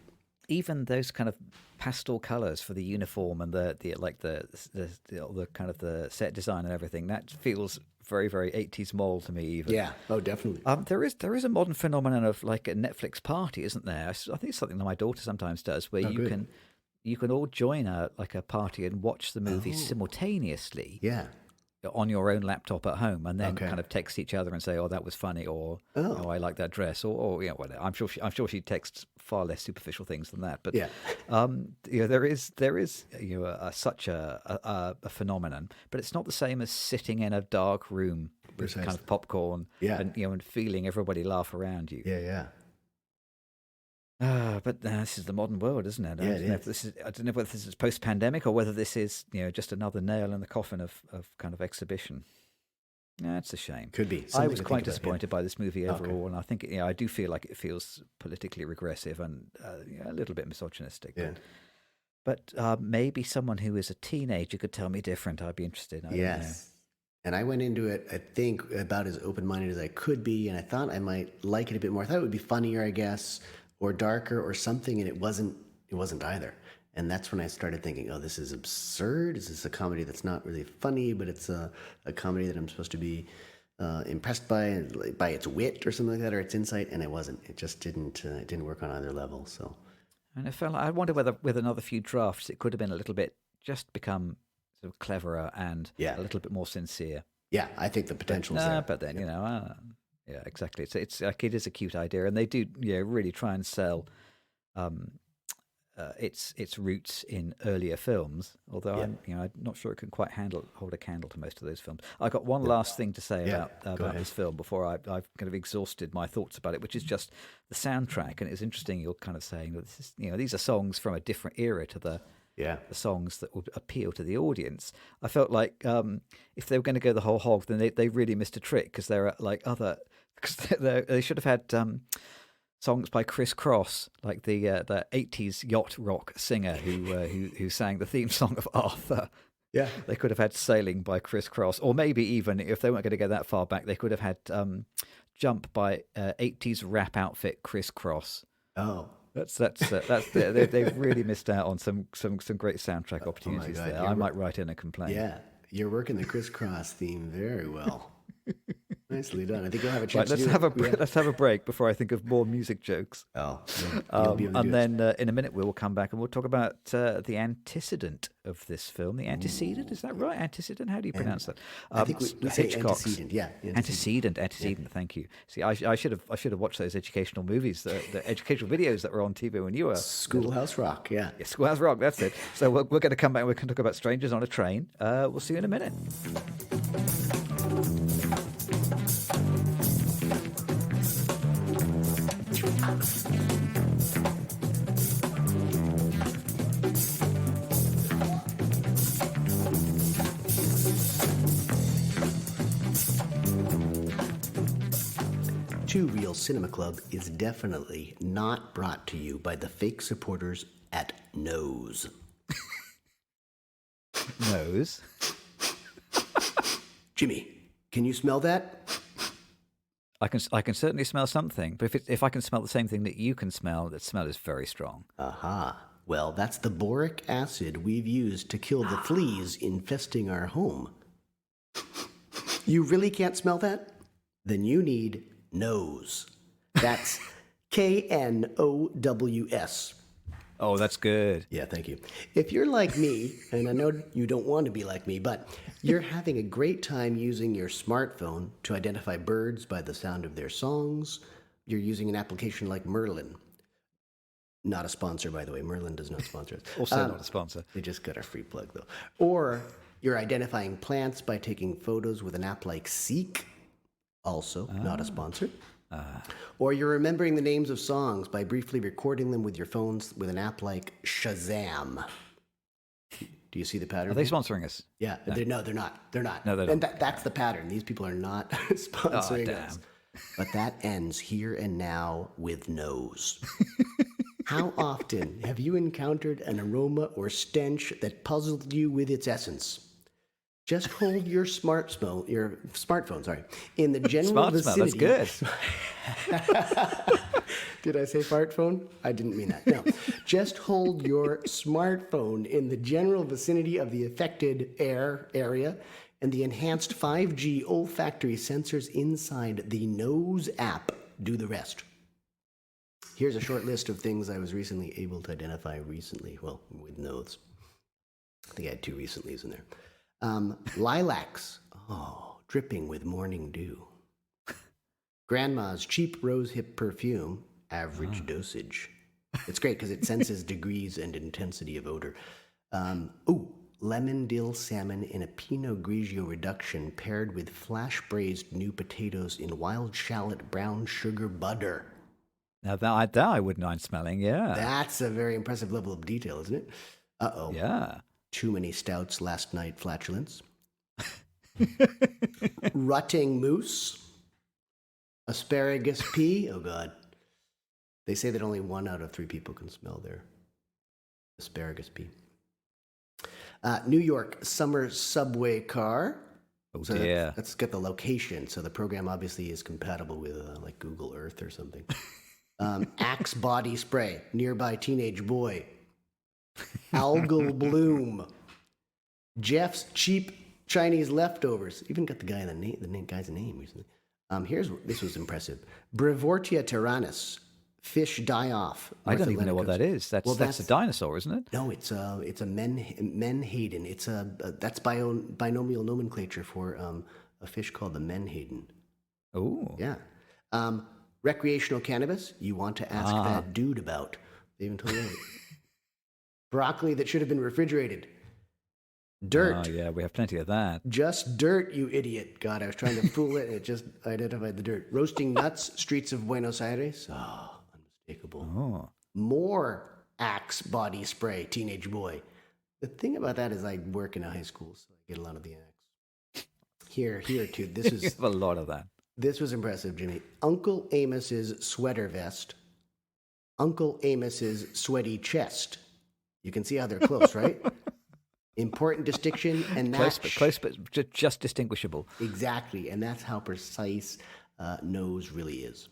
Even those kind of pastel colors for the uniform and the kind of the set design and everything, that feels very, very 80s mall to me even. Yeah. Oh, definitely. There is a modern phenomenon of like a Netflix party, isn't there? I think it's something that my daughter sometimes does, where you can all join a party and watch the movie simultaneously. Yeah. On your own laptop at home, and then kind of text each other and say, "Oh, that was funny," or "Oh, I like that dress," or whatever. I'm sure she texts far less superficial things than that. But there is such a phenomenon, but it's not the same as sitting in a dark room with kind of popcorn, and feeling everybody laugh around you. Yeah. But this is the modern world, isn't it? Yeah, I don't know whether this is post-pandemic or whether this is, just another nail in the coffin of kind of exhibition. Yeah, it's a shame. Could be. I was quite disappointed by this movie overall, and I think I do feel like it feels politically regressive and a little bit misogynistic. Yeah. But maybe someone who is a teenager could tell me different. I'd be interested. I don't know. And I went into it, I think, about as open-minded as I could be, and I thought I might like it a bit more. I thought it would be funnier, I guess, or darker or something, and it wasn't either. And that's when I started thinking, oh, this is absurd. Is this a comedy that's not really funny, but it's a comedy that I'm supposed to be impressed by its wit or something like that, or its insight? And it wasn't. It just didn't work on either level. So, and I wonder whether with another few drafts it could have been a little bit, just become sort of cleverer and a little bit more sincere. Yeah, I think the potential's there. But then, yeah, exactly. It's like, it is a cute idea, and they do really try and sell its roots in earlier films. Although I'm not sure it can quite hold a candle to most of those films. I got one last thing to say about this film before I've kind of exhausted my thoughts about it, which is just the soundtrack. And it's interesting you're kind of saying that this is, these are songs from a different era to the songs that would appeal to the audience. I felt like if they were going to go the whole hog, then they really missed a trick, because there are like they should have had songs by Criss, like the 80s yacht rock singer who sang the theme song of Arthur. Yeah, they could have had Sailing by Criss, or maybe even if they weren't going to go that far back, they could have had Jump by 80s rap outfit Criss. Oh. They've really missed out on some great soundtrack opportunities there. I might write in and complain. Yeah, you're working the crisscross theme very well. Nicely done. I think you'll have a Right, chance let's to do have a it. let's have a break before I think of more music jokes. Oh, you'll be able to And do it. then in a minute we will come back and we'll talk about the antecedent of this film. The antecedent, is that right? Antecedent? How do you pronounce that? I think we say Hitchcock's antecedent. Yeah, Antecedent. Thank you. See, I should have watched those educational movies, the educational videos that were on TV when you were Schoolhouse Rock. Yeah. Yeah, Schoolhouse Rock. That's it. So we're going to come back. We're going to talk about strangers on a train. We'll see you in a minute. Two Real Cinema Club is definitely not brought to you by the fake supporters at Nose. Nose. Jimmy, can you smell that? I can certainly smell something, but if I can smell the same thing that you can smell, that smell is very strong. Aha. Well, that's the boric acid we've used to kill the fleas infesting our home. You really can't smell that? Then you need Nose. That's Knows. Oh, that's good. Yeah, thank you. If you're like me, and I know you don't want to be like me, but you're having a great time using your smartphone to identify birds by the sound of their songs, you're using an application like Merlin. Not a sponsor, by the way. Merlin does not sponsor us. Also not a sponsor. They just got a free plug, though. Or you're identifying plants by taking photos with an app like Seek. Also not a sponsor. Or you're remembering the names of songs by briefly recording them with your phones with an app like Shazam. Do you see the pattern? Are they sponsoring us? Yeah. No. They're not. They're not. No, they don't. And that's the pattern. These people are not sponsoring damn. us. But that ends here and now with Nose. How often have you encountered an aroma or stench that puzzled you with its essence? Just hold your smartphone, in the general vicinity. That's good. Did I say fart phone? I didn't mean that. No. Just hold your smartphone in the general vicinity of the affected area, and the enhanced 5G olfactory sensors inside the Nose app do the rest. Here's a short list of things I was recently able to identify with Nose. I think I had 2 recentlys in there. Lilacs, dripping with morning dew. Grandma's cheap rosehip perfume, average dosage. It's great because it senses degrees and intensity of odor. Lemon dill salmon in a Pinot Grigio reduction paired with flash braised new potatoes in wild shallot brown sugar butter. Now that I wouldn't mind smelling. Yeah. That's a very impressive level of detail, isn't it? Uh-oh. Yeah. Too many stouts last night flatulence. Rutting moose. Asparagus pea. Oh, God. They say that only 1 out of 3 people can smell their asparagus pea. New York summer subway car. Oh, So dear. let's get the location. So the program obviously is compatible with like Google Earth or something. Axe body spray. Nearby teenage boy. Algal bloom. Jeff's cheap Chinese leftovers. Even got the guy the guy's name recently. This was impressive. Brevortia tyrannus. Fish die off. I don't even know what that is. That's a dinosaur, isn't it? No, it's a menhaden. That's binomial nomenclature for a fish called the menhaden. Oh. Yeah. Recreational cannabis. You want to ask that dude about. They even told you. Broccoli that should have been refrigerated. Dirt. Oh, yeah, we have plenty of that. Just dirt, you idiot. God, I was trying to fool it, and it just identified the dirt. Roasting nuts, streets of Buenos Aires. Oh, unmistakable. Oh. More Axe body spray, teenage boy. The thing about that is I work in a high school, so I get a lot of the Axe. Here too. This is You have a lot of that. This was impressive, Jimmy. Uncle Amos's sweater vest. Uncle Amos's sweaty chest. You can see how they're close, right? Important distinction, and that's Close, but just distinguishable. exactly, and that's how precise Nose really is.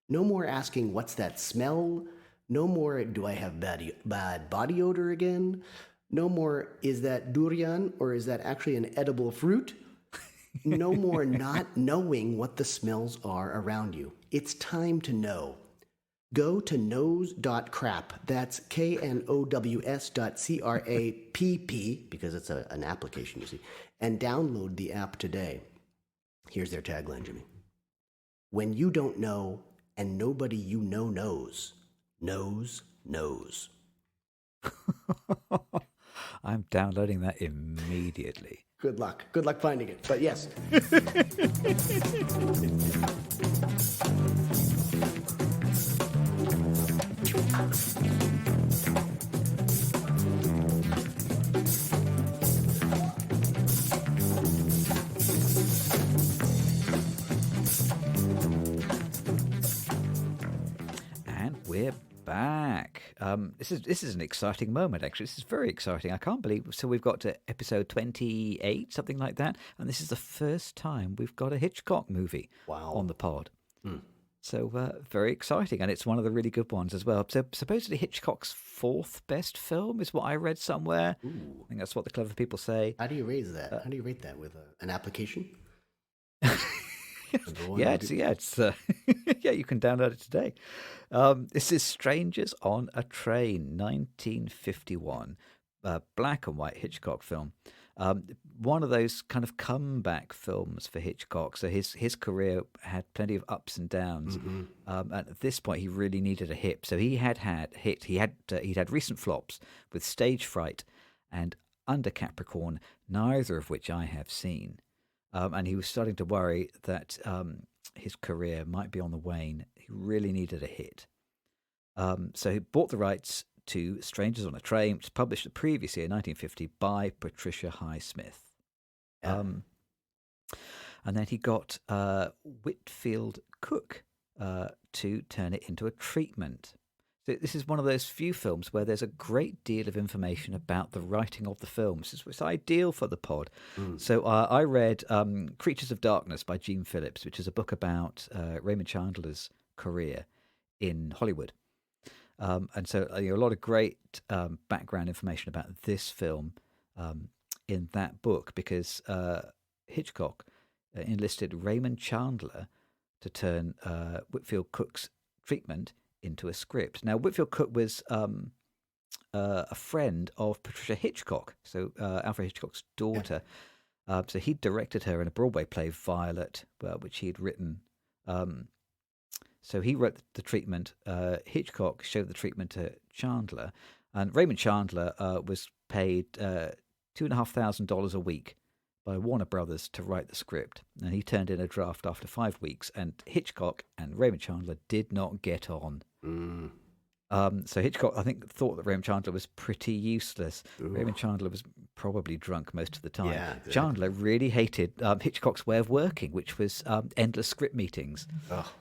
No more asking, "What's that smell?" No more, "Do I have bad body odor again?" No more, "Is that durian or is that actually an edible fruit?" No more not knowing what the smells are around you. It's time to know. Go to knows.crap. That's knows.crapp, because it's an application, you see, and download the app today. Here's their tagline, Jimmy. When you don't know and nobody you know knows, knows. I'm downloading that immediately. Good luck. Good luck finding it. But yes. And we're back. This is an exciting moment, actually. This is very exciting. I can't believe. So we've got to episode 28, something like that, and this is the first time we've got a Hitchcock movie on the pod. So very exciting, and it's one of the really good ones as well. So supposedly Hitchcock's fourth best film is what I read somewhere. I think that's what the clever people say. How do you raise that? How do you rate that? With an application? Yeah, you can download it today. This is Strangers on a Train, 1951, black and white Hitchcock film. One of those kind of comeback films for Hitchcock. So his career had plenty of ups and downs. And at this point, he really needed a hit. So he'd had recent flops with Stage Fright and Under Capricorn, neither of which I have seen. And he was starting to worry that his career might be on the wane. He really needed a hit. So he bought the rights to Strangers on a Train, which was published the previous year, 1950, by Patricia Highsmith. And then he got Whitfield Cook to turn it into a treatment. So this is one of those few films where there's a great deal of information about the writing of the films. It's ideal for the pod. So I read Creatures of Darkness by Gene Phillips, which is a book about Raymond Chandler's career in Hollywood. And so a lot of great background information about this film in that book, because Hitchcock enlisted Raymond Chandler to turn Whitfield Cook's treatment into a script. Now, Whitfield Cook was a friend of Patricia Hitchcock, so Alfred Hitchcock's daughter. So he directed her in a Broadway play, Violet, which he had written. So he wrote the treatment. Hitchcock showed the treatment to Chandler, and Raymond Chandler was paid $2,500 a week by Warner Brothers to write the script, and he turned in a draft after 5 weeks. And Hitchcock and Raymond Chandler did not get on. So Hitchcock, I think, thought that Raymond Chandler was pretty useless. Raymond Chandler was probably drunk most of the time. Yeah, exactly. Chandler really hated Hitchcock's way of working, which was endless script meetings.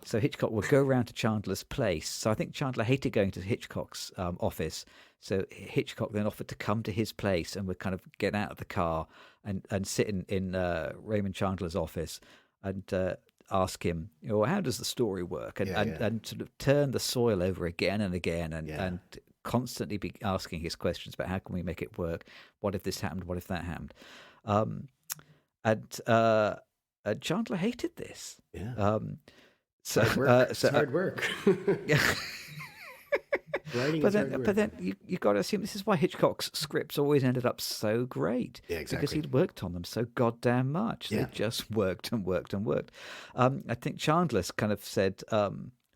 So Hitchcock would go around to Chandler's place. So I think Chandler hated going to Hitchcock's office. So Hitchcock then offered to come to his place and would kind of get out of the car and sit in Raymond Chandler's office and ask him, how does the story work? And sort of turn the soil over again and again and constantly be asking his questions about how can we make it work? What if this happened? What if that happened? And Chandler hated this. Yeah. So it's hard work. Yeah. Writing but is hard work. then you got to assume this is why Hitchcock's scripts always ended up so great. Yeah, exactly. Because he'd worked on them so goddamn much. Yeah. They just worked and worked and worked. I think Chandler's kind of said,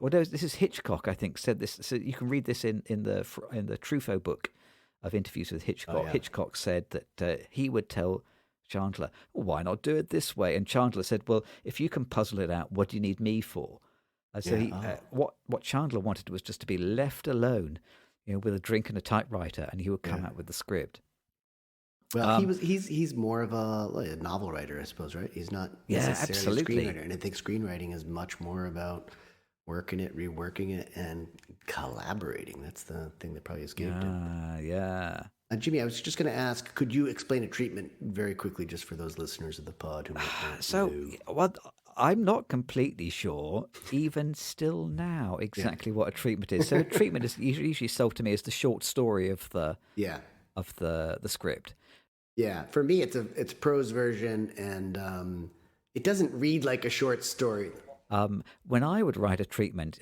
this is Hitchcock, I think, said this. So you can read this in the Truffaut book of interviews with Hitchcock. Oh, yeah. Hitchcock said that he would tell Chandler, why not do it this way? And Chandler said, well, if you can puzzle it out, what do you need me for? So what Chandler wanted was just to be left alone, with a drink and a typewriter, and he would come out with the script. Well, he's more of a novel writer, I suppose, right? He's not necessarily a screenwriter, and I think screenwriting is much more about working it, reworking it, and collaborating. That's the thing that probably escaped him. Yeah. Jimmy, I was just going to ask, could you explain a treatment very quickly, just for those listeners of the pod who might not know? I'm not completely sure, even still now, exactly what a treatment is. So a treatment is usually sold to me as the short story of the script. Yeah, for me, it's a prose version, and It doesn't read like a short story. When I would write a treatment,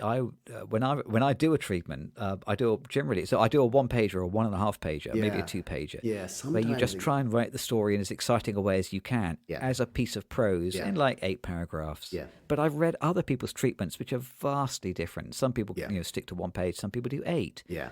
when I do a treatment, I do a 1-pager or a 1.5-pager, maybe a 2-pager, Yeah, where you sometimes just try and write the story in as exciting a way as you can, Yeah. as a piece of prose Yeah. in like 8 paragraphs. Yeah. But I've read other people's treatments, which are vastly different. Some people, Yeah. stick to 1 page. Some people do 8. Yeah.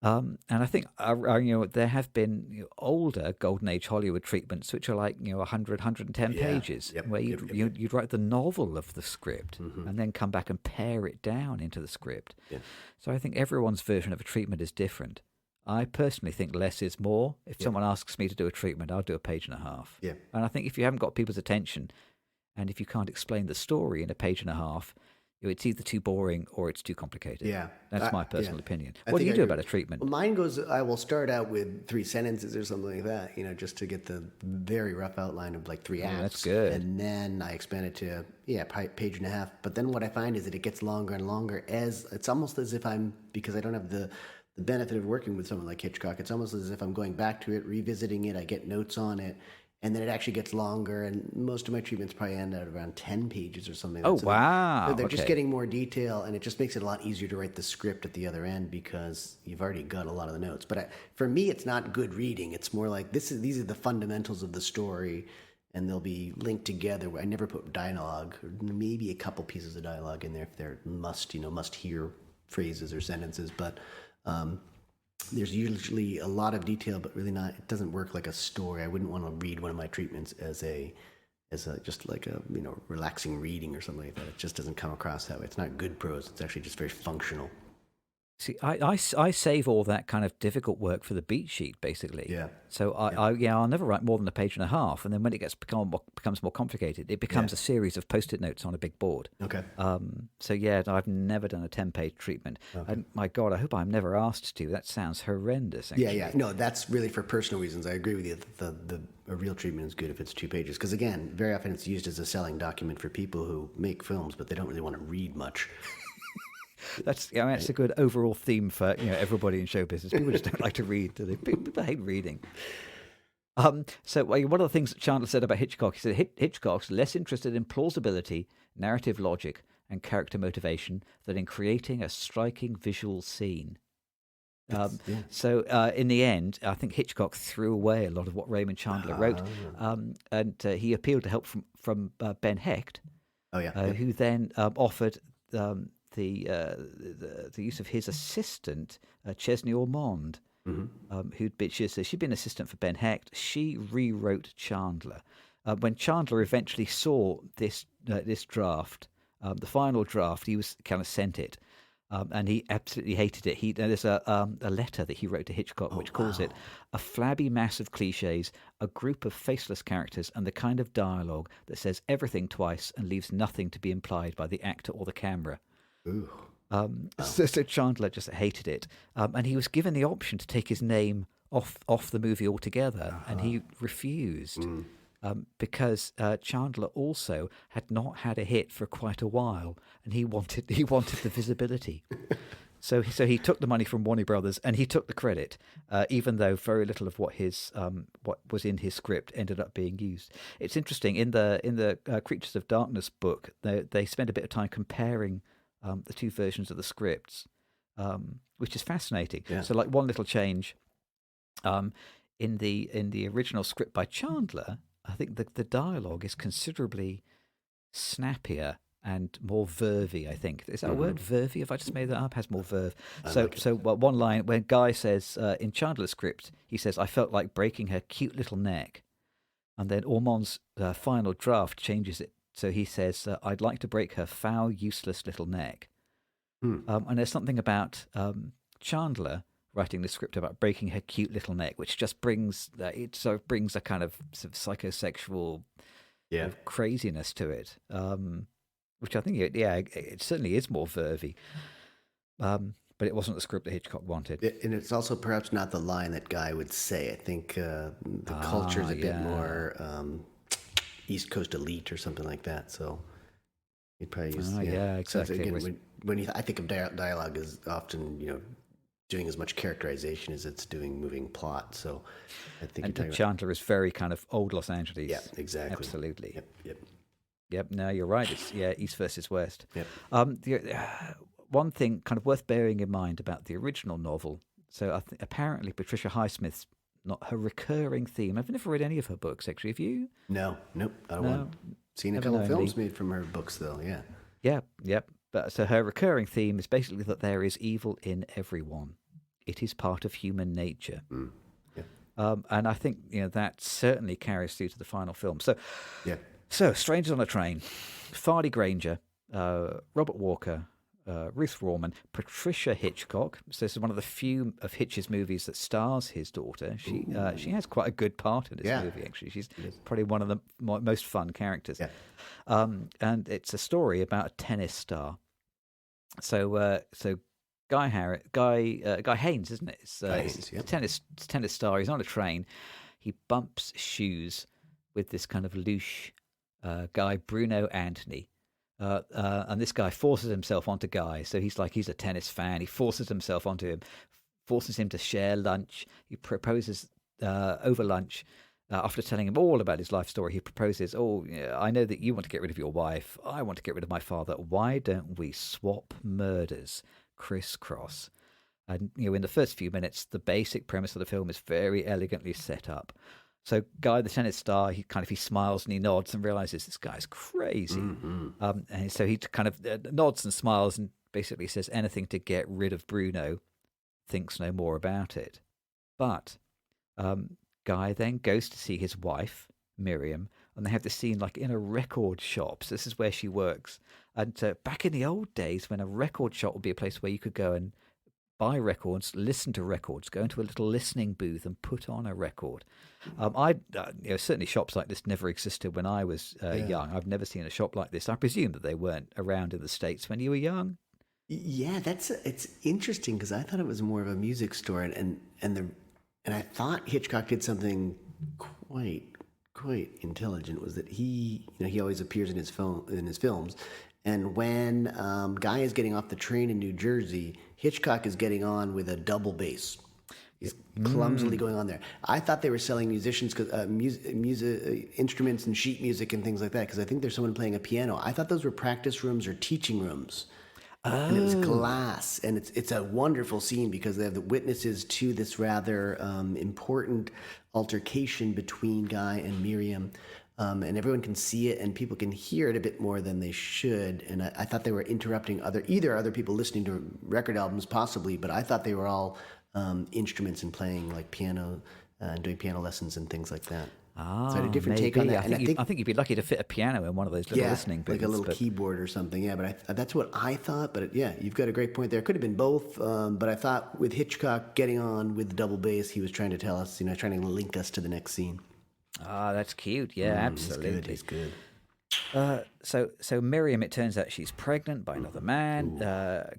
And I think there have been older Golden Age Hollywood treatments which are like 100, 110 Yeah. pages, Yep. where Yep. you'd write the novel of the script and then come back and pare it down into the script. Yeah. So I think everyone's version of a treatment is different. I personally think less is more. If someone asks me to do a treatment, I'll do a 1.5 pages. Yeah. And I think if you haven't got people's attention, and if you can't explain the story in a 1.5 pages, it's either too boring or it's too complicated. Yeah. That's my personal opinion. I What do think you I do agree. about a treatment? Well, mine goes, I will start out with 3 sentences or something like that, just to get the very rough outline of like 3 acts. That's good. And then I expand it to, 1.5 pages. But then what I find is that it gets longer and longer it's almost as if because I don't have the benefit of working with someone like Hitchcock, it's almost as if I'm going back to it, revisiting it, I get notes on it. And then it actually gets longer, and most of my treatments probably end at around 10 pages or something. Oh, So wow. They're just Okay. getting more detail, and it just makes it a lot easier to write the script at the other end because you've already got a lot of the notes. But for me, it's not good reading. It's more like these are the fundamentals of the story, and they'll be linked together. I never put dialogue, or maybe a couple pieces of dialogue in there if they're must-hear phrases or sentences. But there's usually a lot of detail, but really not. It doesn't work like a story. I wouldn't want to read one of my treatments as just like a relaxing reading or something like that. It just doesn't come across that way. It's not good prose. It's actually just very functional. See, I save all that kind of difficult work for the beat sheet, basically. Yeah. So I'll never write more than a 1.5 pages, and then when it becomes more complicated, it becomes a series of post-it notes on a big board. Okay. So yeah, I've never done a 10-page treatment. Okay. And my God, I hope I'm never asked to. That sounds horrendous. Actually. Yeah. No, that's really for personal reasons. I agree with you. A real treatment is good if it's 2 pages, because again, very often it's used as a selling document for people who make films, but they don't really want to read much. That's a good overall theme for everybody in show business. People just don't like to read, do they? People hate reading. So one of the things that Chandler said about Hitchcock, he said Hitchcock's less interested in plausibility, narrative logic, and character motivation than in creating a striking visual scene. So in the end, I think Hitchcock threw away a lot of what Raymond Chandler wrote, and he appealed to help from Ben Hecht, who then offered the use of his assistant, Chesney Ormond, she'd been assistant for Ben Hecht. She rewrote Chandler. When Chandler eventually saw this draft, the final draft, he was kind of sent it, and he absolutely hated it. There's a letter that he wrote to Hitchcock, which calls it a flabby mass of cliches, a group of faceless characters, and the kind of dialogue that says everything twice and leaves nothing to be implied by the actor or the camera. Ooh. So Chandler just hated it, and he was given the option to take his name off the movie altogether, and he refused because Chandler also had not had a hit for quite a while, and he wanted the visibility. So he took the money from Warner Brothers and he took the credit, even though very little of what was in his script ended up being used. It's interesting in the Creatures of Darkness book, they spend a bit of time comparing the 2 versions of the scripts, which is fascinating. Yeah. So, like one little change, in the original script by Chandler, I think the dialogue is considerably snappier and more vervy. I think is that a word, vervy? If I just made that up, has more verve. One line when Guy says in Chandler's script, he says, "I felt like breaking her cute little neck," and then Ormond's final draft changes it. So he says, "I'd like to break her foul, useless little neck." And there's something about Chandler writing the script about breaking her cute little neck, which just brings a kind of sort of psychosexual craziness to it, which I think it certainly is more vervy. But it wasn't the script that Hitchcock wanted. And it's also perhaps not the line that Guy would say. I think the culture's a bit more East Coast elite or something like that. So he'd probably use exactly. So again, I think of dialogue as often doing as much characterization as it's doing moving plot. So I think And you're talking Chandler is very kind of old Los Angeles. Yeah, exactly. Absolutely. Yep. Yep. No, you're right. It's East versus West. Yep. One thing kind of worth bearing in mind about the original novel. So apparently Patricia Highsmith's not her recurring theme. I've never read any of her books actually. Have you? Nope. I don't want. Seen a couple of films made from her books though. Yeah. Yeah. Yep. But so her recurring theme is basically that there is evil in everyone. It is part of human nature. And I think that certainly carries through to the final film. So, Strangers on a Train, Farley Granger, Robert Walker, Ruth Rawman, Patricia Hitchcock. So this is one of the few of Hitch's movies that stars his daughter. She has quite a good part in this movie, actually. She's probably one of the most fun characters. Yeah. And it's a story about a tennis star. So Guy Haynes, isn't it? Guy Haynes, yeah. Tennis star. He's on a train. He bumps shoes with this kind of louche guy, Bruno Anthony. And this guy forces himself onto Guy. So he's a tennis fan. He forces himself onto him, forces him to share lunch. He proposes over lunch. After telling him all about his life story, he proposes, I know that you want to get rid of your wife. I want to get rid of my father. Why don't we swap murders? Crisscross. And in the first few minutes, the basic premise of the film is very elegantly set up. So Guy, the tennis star, he smiles and he nods and realizes this guy's crazy. And so he kind of nods and smiles and basically says anything to get rid of Bruno, thinks no more about it. But Guy then goes to see his wife, Miriam, and they have this scene like in a record shop. So this is where she works. And back in the old days when a record shop would be a place where you could go and buy records, listen to records, go into a little listening booth and put on a record. Certainly shops like this never existed when I was young. I've never seen a shop like this. I presume that they weren't around in the States when you were young. Yeah, it's interesting because I thought it was more of a music store, and I thought Hitchcock did something quite intelligent. Was that he always appears in his films, and when Guy is getting off the train in New Jersey, Hitchcock is getting on with a double bass. He's clumsily going on there. I thought they were selling musicians, instruments and sheet music and things like that, because I think there's someone playing a piano. I thought those were practice rooms or teaching rooms. And it was glass, and it's a wonderful scene because they have the witnesses to this rather important altercation between Guy and Miriam, and everyone can see it, and people can hear it a bit more than they should. And I thought they were interrupting other people listening to record albums, possibly, but I thought they were all instruments and playing like piano and doing piano lessons and things like that. So I had a different take on that. I think you'd be lucky to fit a piano in one of those little listening booths. Like a little keyboard or something. Yeah, but that's what I thought. But you've got a great point there. It could have been both. But I thought with Hitchcock getting on with the double bass, he was trying to tell us, trying to link us to the next scene. That's cute. Yeah, absolutely. It's good. So Miriam, it turns out she's pregnant by another man.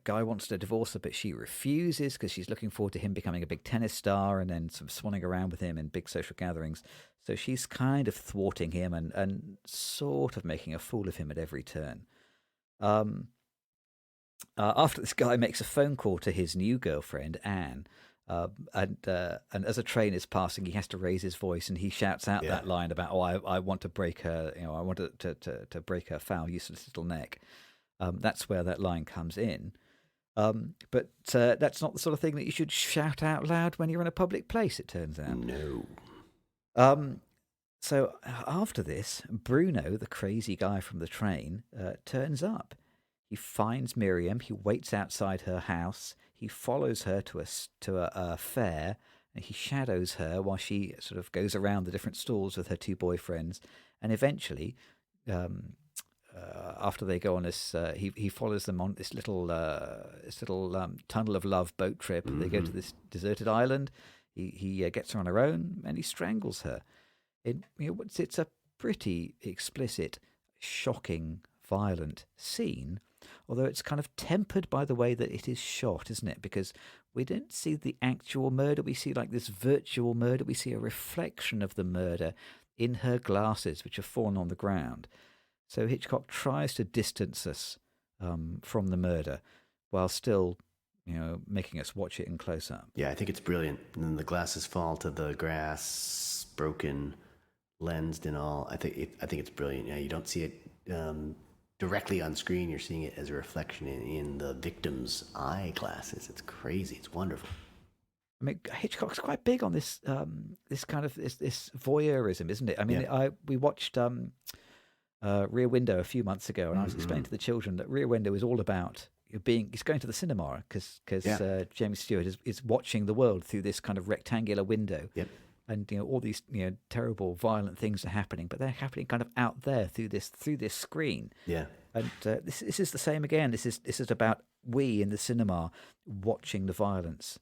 Guy wants to divorce her, but she refuses because she's looking forward to him becoming a big tennis star and then sort of swanning around with him in big social gatherings. So she's kind of thwarting him and sort of making a fool of him at every turn. After this, Guy makes a phone call to his new girlfriend, Anne. And as a train is passing, he has to raise his voice, and he shouts out that line about, I want to break her, I want to break her foul, useless little neck. That's where that line comes in. But that's not the sort of thing that you should shout out loud when you're in a public place, it turns out. No. So after this, Bruno, the crazy guy from the train, turns up. He finds Miriam. He waits outside her house. He follows her to a fair, and he shadows her while she sort of goes around the different stalls with her two boyfriends. And eventually, after they go on this, he follows them on this little tunnel of love boat trip. Mm-hmm. They go to this deserted island. He gets her on her own, and he strangles her. It's a pretty explicit, shocking, violent scene. Although it's kind of tempered by the way that it is shot, isn't it? Because we don't see the actual murder. We see like this virtual murder. We see a reflection of the murder in her glasses, which have fallen on the ground. So Hitchcock tries to distance us from the murder while still making us watch it in close up. Yeah, I think it's brilliant. And then the glasses fall to the grass, broken, lensed and all. I think it's brilliant. Yeah, you don't see it directly on screen. You're seeing it as a reflection in the victim's eyeglasses. It's crazy. It's wonderful. I mean, Hitchcock's quite big on this kind of this voyeurism, isn't it? I mean, we watched Rear Window a few months ago, and I was explaining to the children that Rear Window is all about he's going to the cinema because James Stewart is watching the world through this kind of rectangular window. Yep. And all these terrible, violent things are happening, but they're happening kind of out there through this screen. Yeah. And this is the same again. This is about we in the cinema watching the violence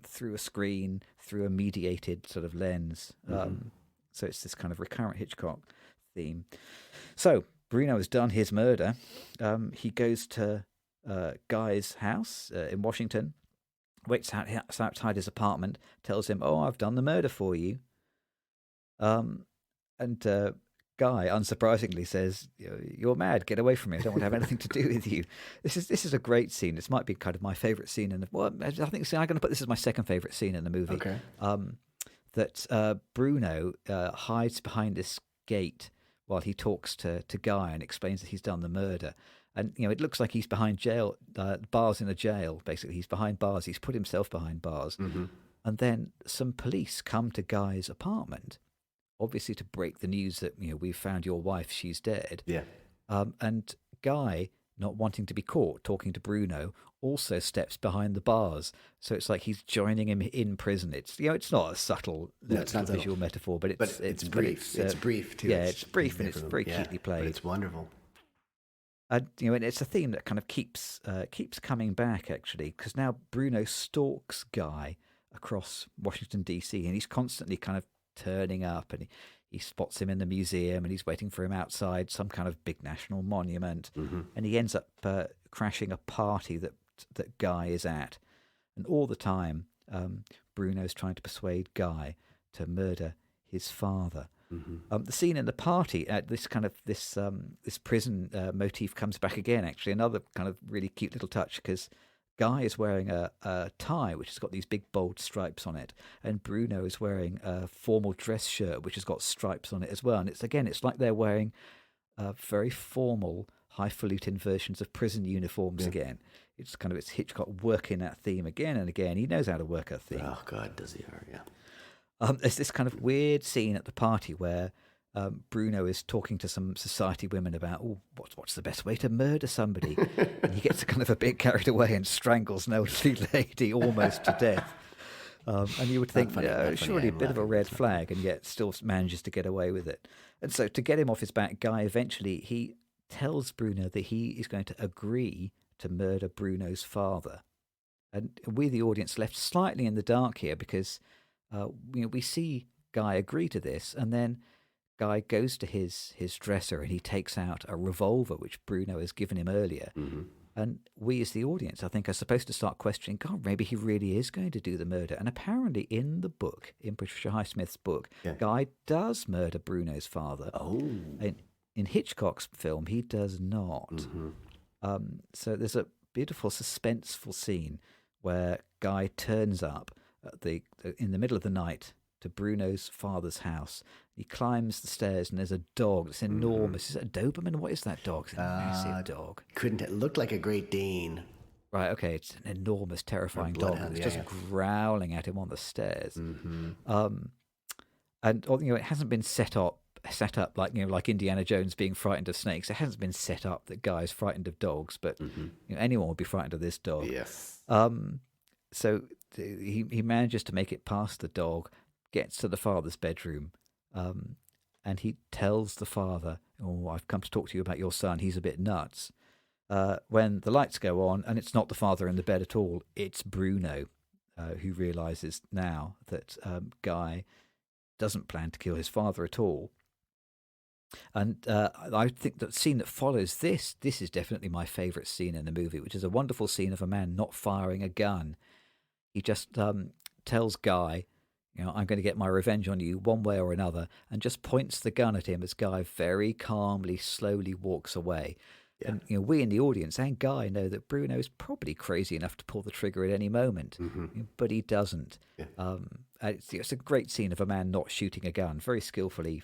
through a screen, through a mediated sort of lens. So it's this kind of recurrent Hitchcock theme. So Bruno has done his murder. He goes to Guy's house in Washington. Waits outside his apartment, tells him, "Oh, I've done the murder for you." And Guy, unsurprisingly, says, "You're mad. Get away from me. I don't want to have anything to do with you." This is a great scene. This might be kind of my favourite scene in the. Well, I think I'm going to put this as my second favourite scene in the movie. Okay. That Bruno hides behind this gate while he talks to Guy and explains that he's done the murder. And, it looks like he's behind bars in a jail, basically. He's behind bars. He's put himself behind bars. Mm-hmm. And then some police come to Guy's apartment, obviously to break the news that, we've found your wife, she's dead. Yeah. And Guy, not wanting to be caught talking to Bruno, also steps behind the bars. So it's like he's joining him in prison. It's it's not a subtle visual metaphor, but it's brief. It's brief too. Yeah, it's brief and it's very cutely played. But it's wonderful. And it's a theme that kind of keeps coming back, actually, because now Bruno stalks Guy across Washington, D.C., and he's constantly kind of turning up, and he spots him in the museum, and he's waiting for him outside some kind of big national monument, and he ends up crashing a party that Guy is at. And all the time, Bruno's trying to persuade Guy to murder his father. The scene in the party, this prison motif comes back again. Actually, another kind of really cute little touch, because Guy is wearing a tie which has got these big bold stripes on it, and Bruno is wearing a formal dress shirt which has got stripes on it as well. And it's like they're wearing very formal, highfalutin versions of prison uniforms again. It's Hitchcock working that theme again and again. He knows how to work a theme. Oh God, does he? Yeah. There's this kind of weird scene at the party where Bruno is talking to some society women about, what's the best way to murder somebody? And he gets kind of a bit carried away and strangles an elderly lady almost to death. And you would think, surely a bit of a red flag, and yet still manages to get away with it. And so to get him off his back, Guy eventually, he tells Bruno that he is going to agree to murder Bruno's father. And we, the audience, left slightly in the dark here because... we see Guy agree to this, and then Guy goes to his dresser and he takes out a revolver which Bruno has given him earlier. And we, as the audience, I think, are supposed to start questioning, God, maybe he really is going to do the murder. And apparently in the book, in Patricia Highsmith's book, Guy does murder Bruno's father. Oh. In Hitchcock's film, he does not. So there's a beautiful suspenseful scene where Guy turns up in the middle of the night to Bruno's father's house. He climbs the stairs and there's a dog. It's enormous. Is it a Doberman? What is that dog? It's a massive dog. Couldn't it look like a Great Dane? Right, okay. It's an enormous, terrifying dog. It's just growling at him on the stairs. And it hasn't been set up like Indiana Jones being frightened of snakes. It hasn't been set up that Guy's frightened of dogs, but anyone would be frightened of this dog. Yes. So he manages to make it past the dog, gets to the father's bedroom, and he tells the father, "Oh, I've come to talk to you about your son. He's a bit nuts." When the lights go on, and it's not the father in the bed at all, it's Bruno, who realizes now that Guy doesn't plan to kill his father at all. And I think that scene that follows this is definitely my favourite scene in the movie, which is a wonderful scene of a man not firing a gun. He just tells Guy, I'm going to get my revenge on you one way or another, and just points the gun at him as Guy very calmly, slowly walks away. Yeah. And we in the audience and Guy know that Bruno is probably crazy enough to pull the trigger at any moment, but he doesn't. Yeah. It's a great scene of a man not shooting a gun, very skillfully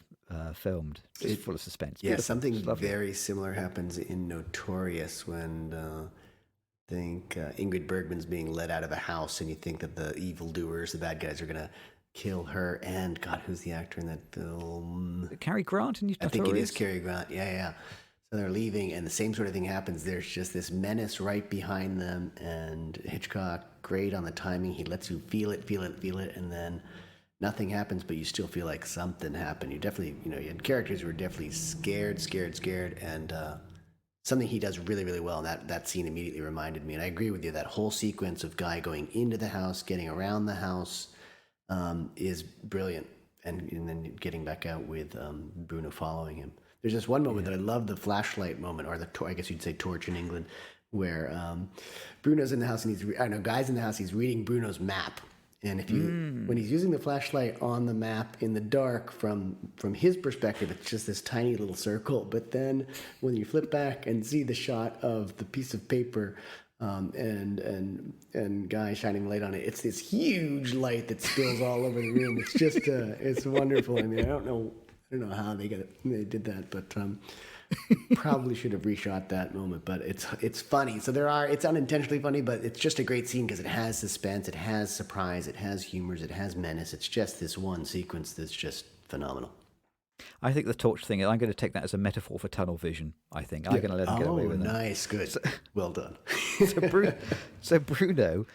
filmed, just full of suspense. Yeah, Beautiful. something It's lovely. very similar happens in Notorious when I think Ingrid Bergman's being led out of a house, and you think that the evildoers, the bad guys, are going to kill her. And God, who's the actor in that film? Cary Grant and I think it is Cary Grant. Yeah. So they're leaving, and the same sort of thing happens. There's just this menace right behind them, and Hitchcock, great on the timing. He lets you feel it, and then nothing happens, but you still feel like something happened. You definitely, you had characters who were definitely scared, and something he does really, really well. And that scene immediately reminded me, and I agree with you, that whole sequence of Guy going into the house, getting around the house, is brilliant, and then getting back out with Bruno following him. There's this one moment that I love, the flashlight moment, or I guess you'd say torch in England, where Bruno's in the house and Guy's in the house. He's reading Bruno's map, and when he's using the flashlight on the map in the dark from his perspective, it's just this tiny little circle. But then when you flip back and see the shot of the piece of paper and Guy shining light on it, it's this huge light that spills all over the room. It's just it's wonderful. I mean, I don't know how they did that, but probably should have reshot that moment. But it's funny. So it's unintentionally funny, but it's just a great scene because it has suspense, it has surprise, it has humors, it has menace. It's just this one sequence that's just phenomenal. I think the torch thing, I'm going to take that as a metaphor for tunnel vision, I think. I'm going to let him get away with it. Nice, good. Well done. So Bruno,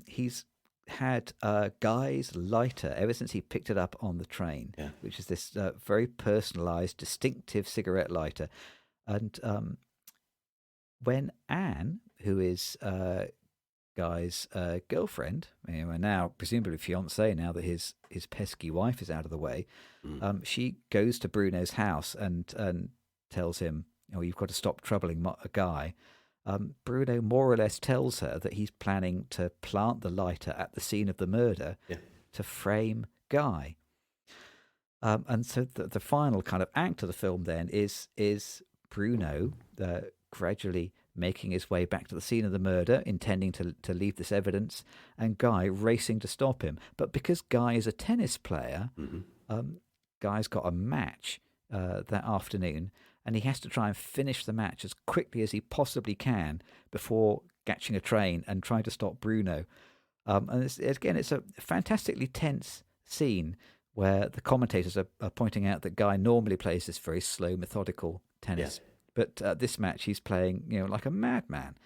he's had Guy's lighter ever since he picked it up on the train, which is this very personalised, distinctive cigarette lighter. And when Anne, who is Guy's girlfriend, and now presumably fiancée, now that his pesky wife is out of the way, she goes to Bruno's house and tells him, you've got to stop troubling a Guy. Bruno more or less tells her that he's planning to plant the lighter at the scene of the murder to frame Guy. And so the final kind of act of the film then is Bruno gradually making his way back to the scene of the murder, intending to leave this evidence, and Guy racing to stop him. But because Guy is a tennis player, Guy's got a match that afternoon, and he has to try and finish the match as quickly as he possibly can before catching a train and trying to stop Bruno. And it's a fantastically tense scene where the commentators are pointing out that Guy normally plays this very slow, methodical tennis. But this match he's playing, like a madman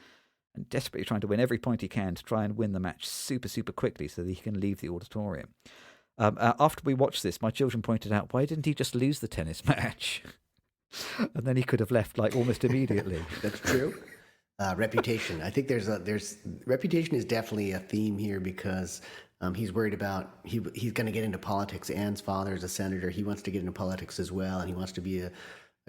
and desperately trying to win every point he can to try and win the match super, super quickly so that he can leave the auditorium. After we watched this, my children pointed out, why didn't he just lose the tennis match? And then he could have left almost immediately. That's true. Reputation. I think there's reputation is definitely a theme here because he's worried about he's going to get into politics. Anne's father is a senator. He wants to get into politics as well, and he wants to be a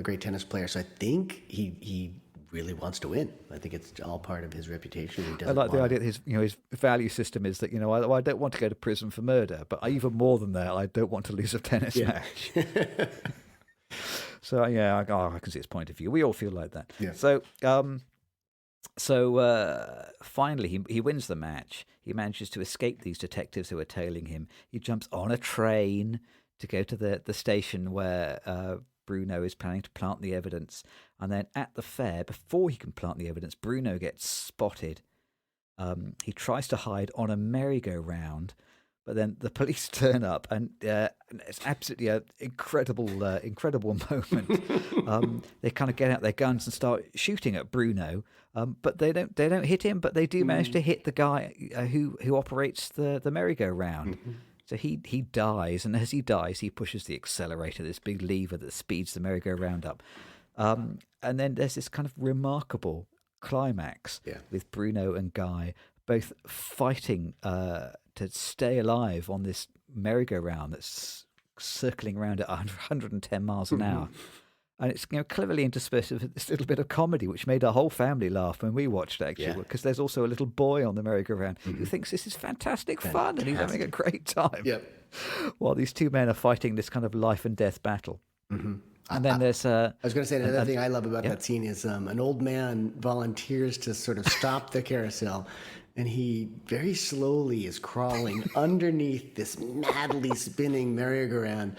great tennis player. So I think he really wants to win. I think it's all part of his reputation. I like the idea that his value system is that I don't want to go to prison for murder, but even more than that, I don't want to lose a tennis match. So I can see his point of view. We all feel like that. Yeah. So finally he wins the match. He manages to escape these detectives who are tailing him. He jumps on a train to go to the station where Bruno is planning to plant the evidence. And then at the fair, before he can plant the evidence, Bruno gets spotted. He tries to hide on a merry-go-round, but then the police turn up, and it's absolutely an incredible moment. They kind of get out their guns and start shooting at Bruno, but they don't hit him, but they do manage to hit the guy who operates the merry-go-round. So he dies, and as he dies, he pushes the accelerator, this big lever that speeds the merry-go-round up. And then there's this kind of remarkable climax with Bruno and Guy both fighting to stay alive on this merry-go-round that's circling around at 110 miles an hour. And it's cleverly interspersed with this little bit of comedy, which made our whole family laugh when we watched it, actually, because there's also a little boy on the merry-go-round who thinks this is fantastic fun, and he's having a great time. While these two men are fighting this kind of life and death battle. And then there's I was going to say another thing I love about that scene is an old man volunteers to sort of stop the carousel, and he very slowly is crawling underneath this madly spinning merry-go-round.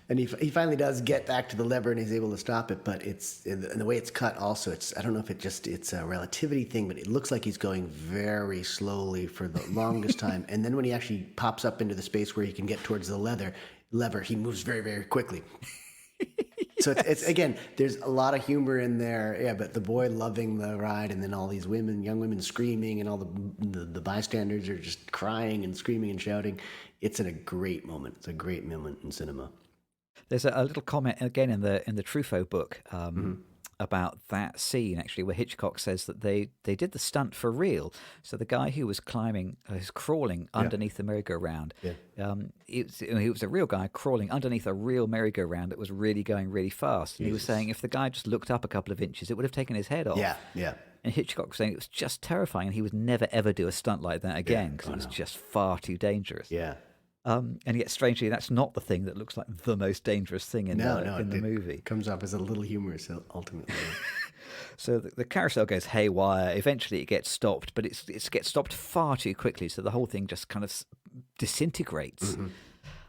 And he finally does get back to the lever and he's able to stop it, but and the way it's cut also, I don't know if it's a relativity thing, but it looks like he's going very slowly for the longest time. And then when he actually pops up into the space where he can get towards the lever, he moves very, very quickly. So it's again, there's a lot of humor in there. Yeah, but the boy loving the ride, and then all these young women screaming, and all the bystanders are just crying and screaming and shouting. It's a great moment. It's a great moment in cinema. There's a little comment again in the Truffaut book about that scene actually, where Hitchcock says that they did the stunt for real. So the guy who was crawling underneath the merry-go-round, he was a real guy crawling underneath a real merry-go-round that was really going really fast. And he was saying if the guy just looked up a couple of inches, it would have taken his head off. Yeah. And Hitchcock was saying it was just terrifying, and he would never ever do a stunt like that again because it was just far too dangerous. Yeah. And yet, strangely, that's not the thing that looks like the most dangerous thing in the movie. It comes off as a little humorous, ultimately. So the carousel goes haywire. Eventually, it gets stopped, but it gets stopped far too quickly. So the whole thing just kind of disintegrates.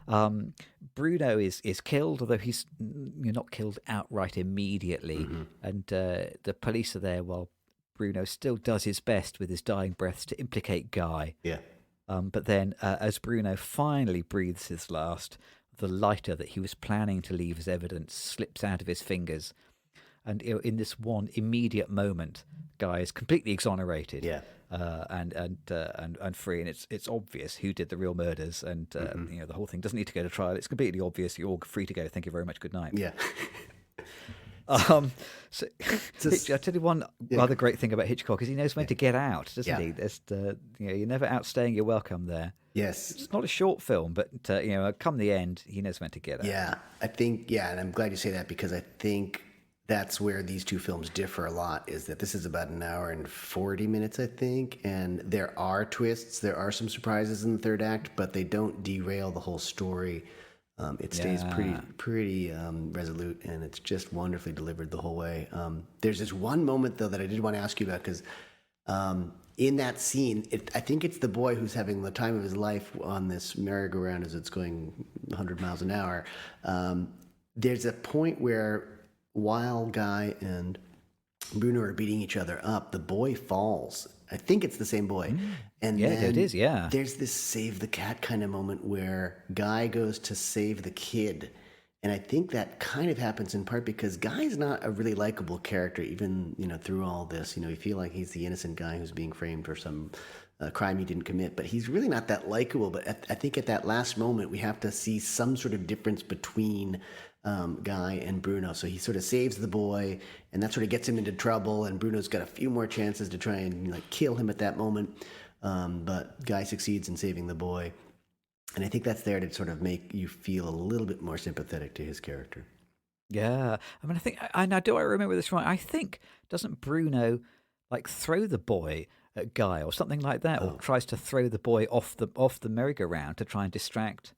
Mm-hmm. Bruno is killed, although he's not killed outright immediately. Mm-hmm. And the police are there while Bruno still does his best with his dying breaths to implicate Guy. Yeah. But then, as Bruno finally breathes his last, the lighter that he was planning to leave as evidence slips out of his fingers. And in this one immediate moment, Guy is completely exonerated, and free. And it's obvious who did the real murders, and the whole thing doesn't need to go to trial. It's completely obvious. You're all free to go. Thank you very much. Good night. Yeah. So I'll tell you one other great thing about Hitchcock is he knows when to get out, doesn't he? There's you're never outstaying your welcome there. Yes. It's not a short film, but come the end, he knows when to get out. Yeah, I think and I'm glad you say that, because I think that's where these two films differ a lot, is that this is about an hour and 40 minutes, I think, and there are twists, there are some surprises in the third act, but they don't derail the whole story. It stays pretty resolute, and it's just wonderfully delivered the whole way. There's this one moment, though, that I did want to ask you about, because in that scene, I think it's the boy who's having the time of his life on this merry-go-round as it's going 100 miles an hour. There's a point where, while Guy and Bruno are beating each other up, the boy falls. I think it's the same boy. And then it is, yeah. There's this save the cat kind of moment where Guy goes to save the kid. And I think that kind of happens in part because Guy's not a really likable character, even, through all this. You feel like he's the innocent guy who's being framed for some crime he didn't commit, but he's really not that likable. But I think at that last moment, we have to see some sort of difference between Guy and Bruno. So he sort of saves the boy, and that sort of gets him into trouble, and Bruno's got a few more chances to try and kill him at that moment. But Guy succeeds in saving the boy. And I think that's there to sort of make you feel a little bit more sympathetic to his character. Yeah. I mean, I think, now do I remember this right? I think, doesn't Bruno throw the boy at Guy or something like that, or tries to throw the boy off the merry-go-round to try and distract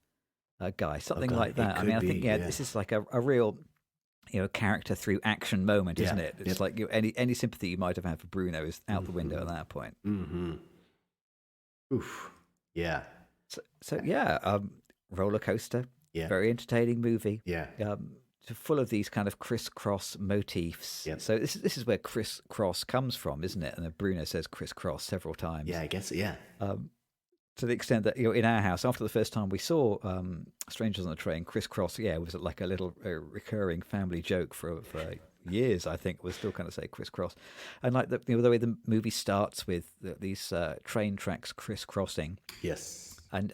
Guy, something like that. I mean, I think this is like a real character through action moment, isn't it? It's like any sympathy you might have had for Bruno is out the window at that point. Mm-hmm. Oof. Yeah. So roller coaster. Yeah. Very entertaining movie. Yeah. Full of these kind of crisscross motifs. Yep. So this is where crisscross comes from, isn't it? And then Bruno says crisscross several times. Yeah, I guess. Yeah. To the extent that in our house, after the first time we saw Strangers on the Train, crisscross, was like a little recurring family joke for years. I think we'll still kind of say crisscross, and like the way the movie starts with these train tracks crisscrossing. Yes, and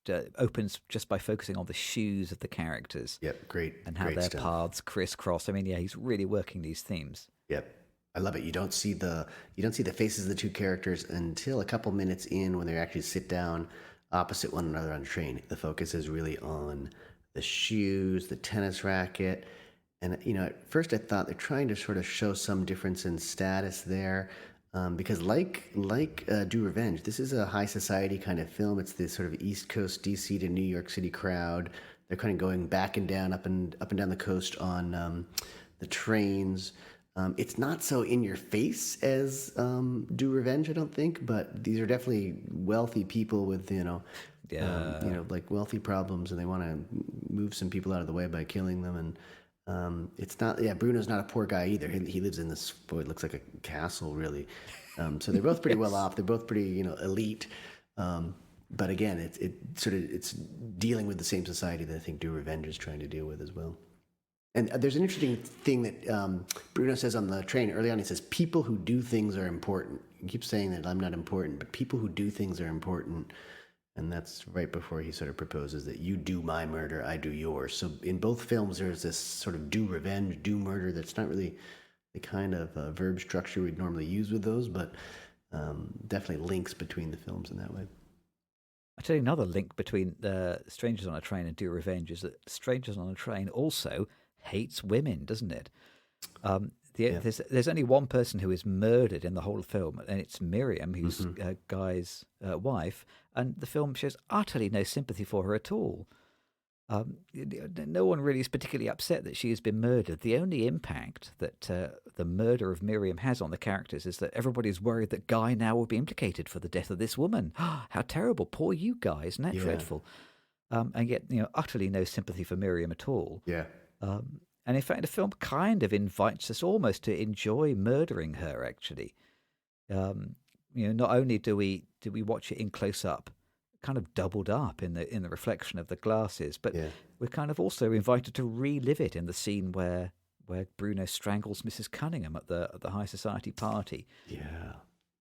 it opens just by focusing on the shoes of the characters. Yep, great. And how great their stuff. paths crisscross. I mean, he's really working these themes. Yep. I love it. You don't see the faces of the two characters until a couple minutes in, when they actually sit down opposite one another on a train. The focus is really on the shoes, the tennis racket, and at first I thought they're trying to sort of show some difference in status there, because like Do Revenge, this is a high society kind of film. It's this sort of East Coast DC to New York City crowd. they're kind of going back and down, up and down the coast on the trains. It's not so in your face as Do Revenge, I don't think, but these are definitely wealthy people with like wealthy problems, and they want to move some people out of the way by killing them. And it's not, Bruno's not a poor guy either. He lives in this, it looks like a castle, really. So they're both pretty well off. They're both pretty, elite. But again, it's dealing with the same society that I think Do Revenge is trying to deal with as well. And there's an interesting thing that Bruno says on the train early on. He says, people who do things are important. He keeps saying that I'm not important, but people who do things are important. And that's right before he sort of proposes that you do my murder, I do yours. So in both films, there's this sort of do revenge, do murder. That's not really the kind of verb structure we'd normally use with those, but definitely links between the films in that way. I tell you another link between Strangers on a Train and Do Revenge is that Strangers on a Train also hates women, doesn't it? There's only one person who is murdered in the whole film, and it's Miriam, who's Guy's wife, and the film shows utterly no sympathy for her at all. No one really is particularly upset that she has been murdered. The only impact that the murder of Miriam has on the characters is that everybody's worried that Guy now will be implicated for the death of this woman. How terrible. Poor you, Guy. Isn't that dreadful? And yet, utterly no sympathy for Miriam at all. Yeah. And in fact, the film kind of invites us almost to enjoy murdering her, actually. Not only do we watch it in close up, kind of doubled up in the reflection of the glasses, but we're kind of also invited to relive it in the scene where Bruno strangles Mrs. Cunningham at the high society party. Yeah.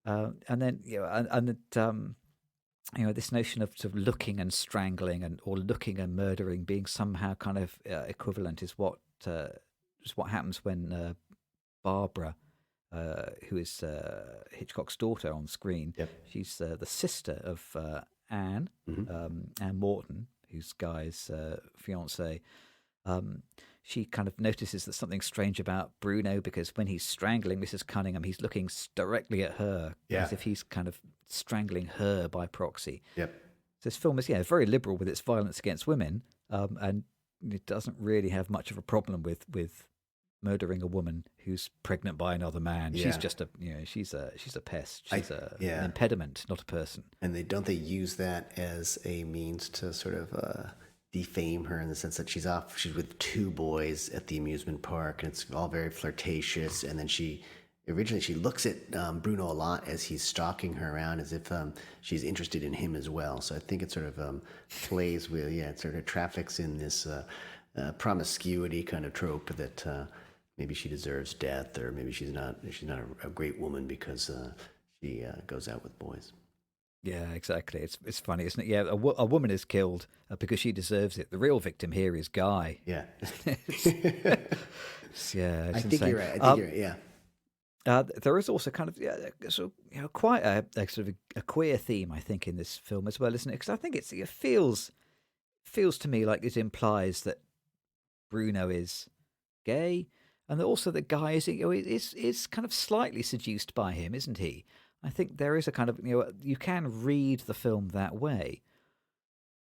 And then this notion of sort of looking and strangling or looking and murdering being somehow kind of equivalent is what happens when Barbara, who is Hitchcock's daughter on screen, she's the sister of Anne, Anne Morton, who's Guy's fiancée. She kind of notices that something's strange about Bruno because when he's strangling Mrs. Cunningham, he's looking directly at her as if he's kind of strangling her by proxy. Yep. So this film is very liberal with its violence against women, and it doesn't really have much of a problem with murdering a woman who's pregnant by another man. She's just she's a pest. She's an impediment, not a person. And they use that as a means to sort of defame her in the sense that she's with two boys at the amusement park, and it's all very flirtatious. And then she looks at Bruno a lot as he's stalking her around, as if she's interested in him as well. So I think it sort of plays with, it sort of traffics in this promiscuity kind of trope that maybe she deserves death, or maybe she's not a great woman because she goes out with boys. Yeah, exactly. It's funny, isn't it? Yeah, a woman is killed because she deserves it. The real victim here is Guy. Yeah. It's I think insane. you're right. I think you're right. Yeah. There is also kind of quite a sort of a queer theme, I think, in this film as well, isn't it? Because I think it feels to me like it implies that Bruno is gay, and also that Guy is kind of slightly seduced by him, isn't he? I think there is a kind of, you can read the film that way.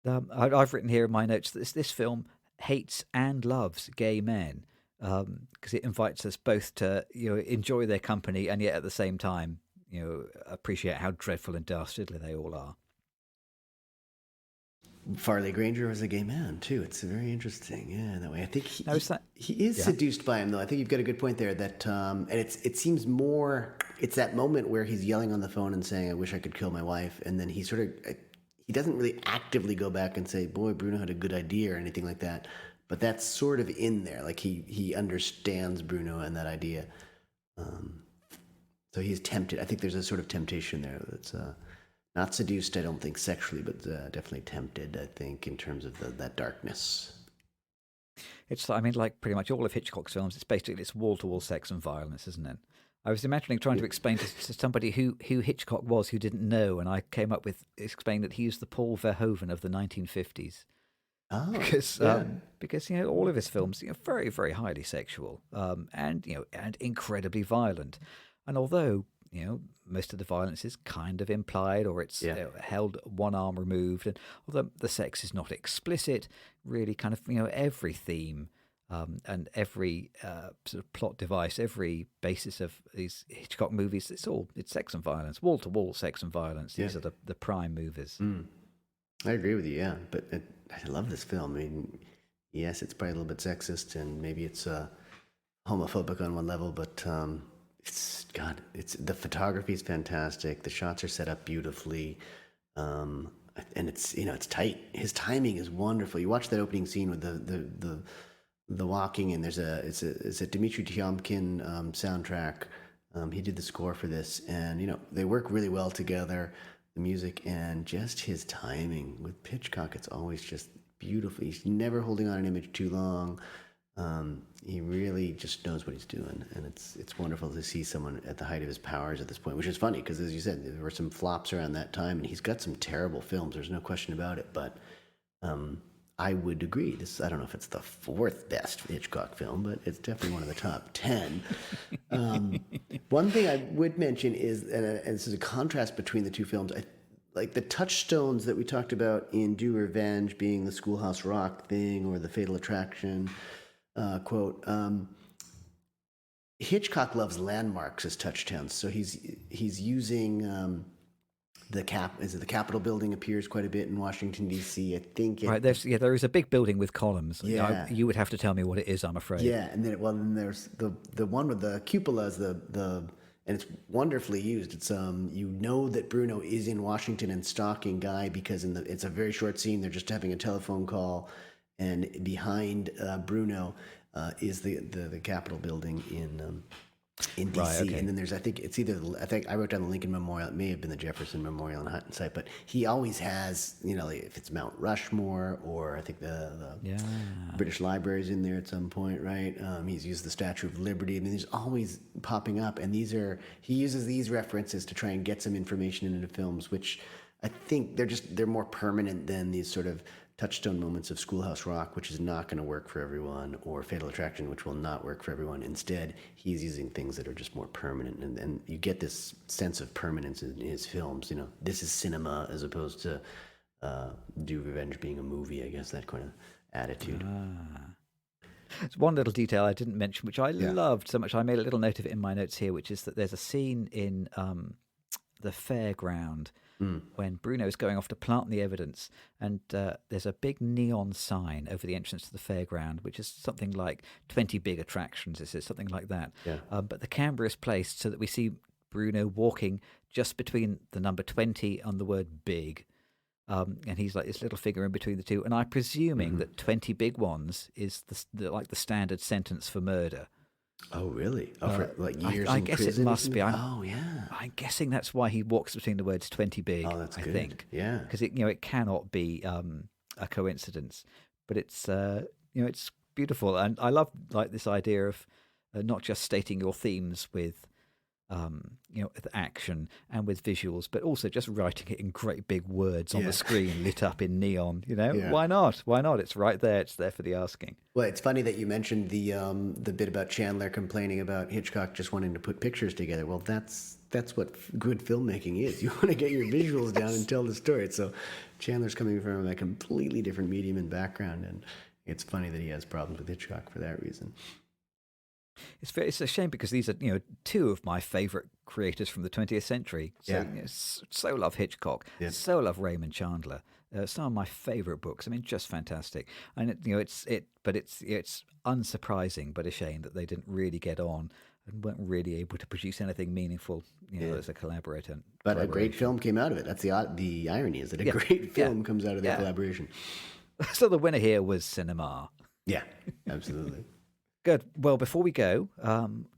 I've written here in my notes that this film hates and loves gay men because it invites us both to enjoy their company and yet at the same time appreciate how dreadful and dastardly they all are. Farley Granger was a gay man too. It's very interesting, in that way. I think he is Yeah. seduced by him, though. I think you've got a good point there. That and it seems more. It's that moment where he's yelling on the phone and saying, "I wish I could kill my wife," and then he doesn't really actively go back and say, "Boy, Bruno had a good idea" or anything like that. But that's sort of in there. Like he understands Bruno and that idea. So he's tempted. I think there's a sort of temptation there that's. Not seduced, I don't think, sexually, but definitely tempted, I think, in terms of that darkness. It's, like pretty much all of Hitchcock's films, it's wall-to-wall sex and violence, isn't it? I was imagining trying to explain to somebody who Hitchcock was who didn't know, and I came up with explaining that he's the Paul Verhoeven of the 1950s. Oh, because all of his films, very, very highly sexual, and incredibly violent. And although most of the violence is kind of implied, or it's held one arm removed, and although the sex is not explicit, really kind of every theme and every sort of plot device, every basis of these Hitchcock movies, it's sex and violence, wall to wall sex and violence. These are the prime movers. I agree with you, yeah, but I love this film. I mean, yes, it's probably a little bit sexist, and maybe it's homophobic on one level, but the photography is fantastic. The shots are set up beautifully, and it's tight. His timing is wonderful. You watch that opening scene with the walking, and it's a Dmitry Tiomkin soundtrack. He did the score for this, and they work really well together. The music and just his timing with Hitchcock, it's always just beautiful. He's never holding on an image too long. He really just knows what he's doing, and it's wonderful to see someone at the height of his powers at this point, which is funny because, as you said, there were some flops around that time, and he's got some terrible films. There's no question about it, but I would agree. I don't know if it's the fourth best Hitchcock film, but it's definitely one of the top 10. One thing I would mention is, and this is a contrast between the two films, like the touchstones that we talked about in Do Revenge being the Schoolhouse Rock thing or the Fatal Attraction quote. Hitchcock loves landmarks as touchdowns, so he's using the Capitol building appears quite a bit in Washington D.C. I think there is a big building with columns. Yeah. You would have to tell me what it is, I'm afraid. Yeah, and then there's the one with the cupolas, and it's wonderfully used. It's that Bruno is in Washington and stalking Guy because it's a very short scene. They're just having a telephone call, and behind Bruno is the Capitol building in DC. Right, okay. And then there's I think I wrote down the Lincoln Memorial. It may have been the Jefferson Memorial and Hutton site, but he always has if it's Mount Rushmore, or I think the British Library's in there at some point, right? He's used the Statue of Liberty. I mean, there's always popping up, and he uses these references to try and get some information into films, which I think they're more permanent than these sort of touchstone moments of Schoolhouse Rock, which is not going to work for everyone, or Fatal Attraction, which will not work for everyone. Instead, he's using things that are just more permanent, and you get this sense of permanence in his films. This is cinema as opposed to Do Revenge being a movie, I guess, that kind of attitude. It's one little detail I didn't mention, which I loved so much. I made a little note of it in my notes here, which is that there's a scene in the fairground when Bruno is going off to plant the evidence, and there's a big neon sign over the entrance to the fairground, which is something like 20 big attractions. It says something like that. Yeah. But the camera is placed so that we see Bruno walking just between the number 20 and the word big. And he's like this little figure in between the two. And I'm presuming that 20 big ones is the standard sentence for murder. Oh, really? For like years I in guess prison it must be. yeah. I'm guessing that's why he walks between the words 20 big. Oh, that's good. I think. Yeah. Because it cannot be a coincidence. But it's it's beautiful, and I love this idea of not just stating your themes with with action and with visuals, but also just writing it in great big words on the screen, lit up in neon. Why not? Why not? It's right there. It's there for the asking. Well, it's funny that you mentioned the bit about Chandler complaining about Hitchcock just wanting to put pictures together. Well, that's what good filmmaking is. You want to get your visuals down and tell the story. So Chandler's coming from a completely different medium and background, and it's funny that he has problems with Hitchcock for that reason. It's a shame because these are two of my favorite creators from the 20th century. So so love Hitchcock, so love Raymond Chandler. Some of my favorite books. I mean, just fantastic. And it's unsurprising, but a shame that they didn't really get on and weren't really able to produce anything meaningful, as a collaborator. But a great film came out of it. That's the irony, is that a great film comes out of the collaboration. So the winner here was cinema. Yeah, absolutely. Good. Well, before we go,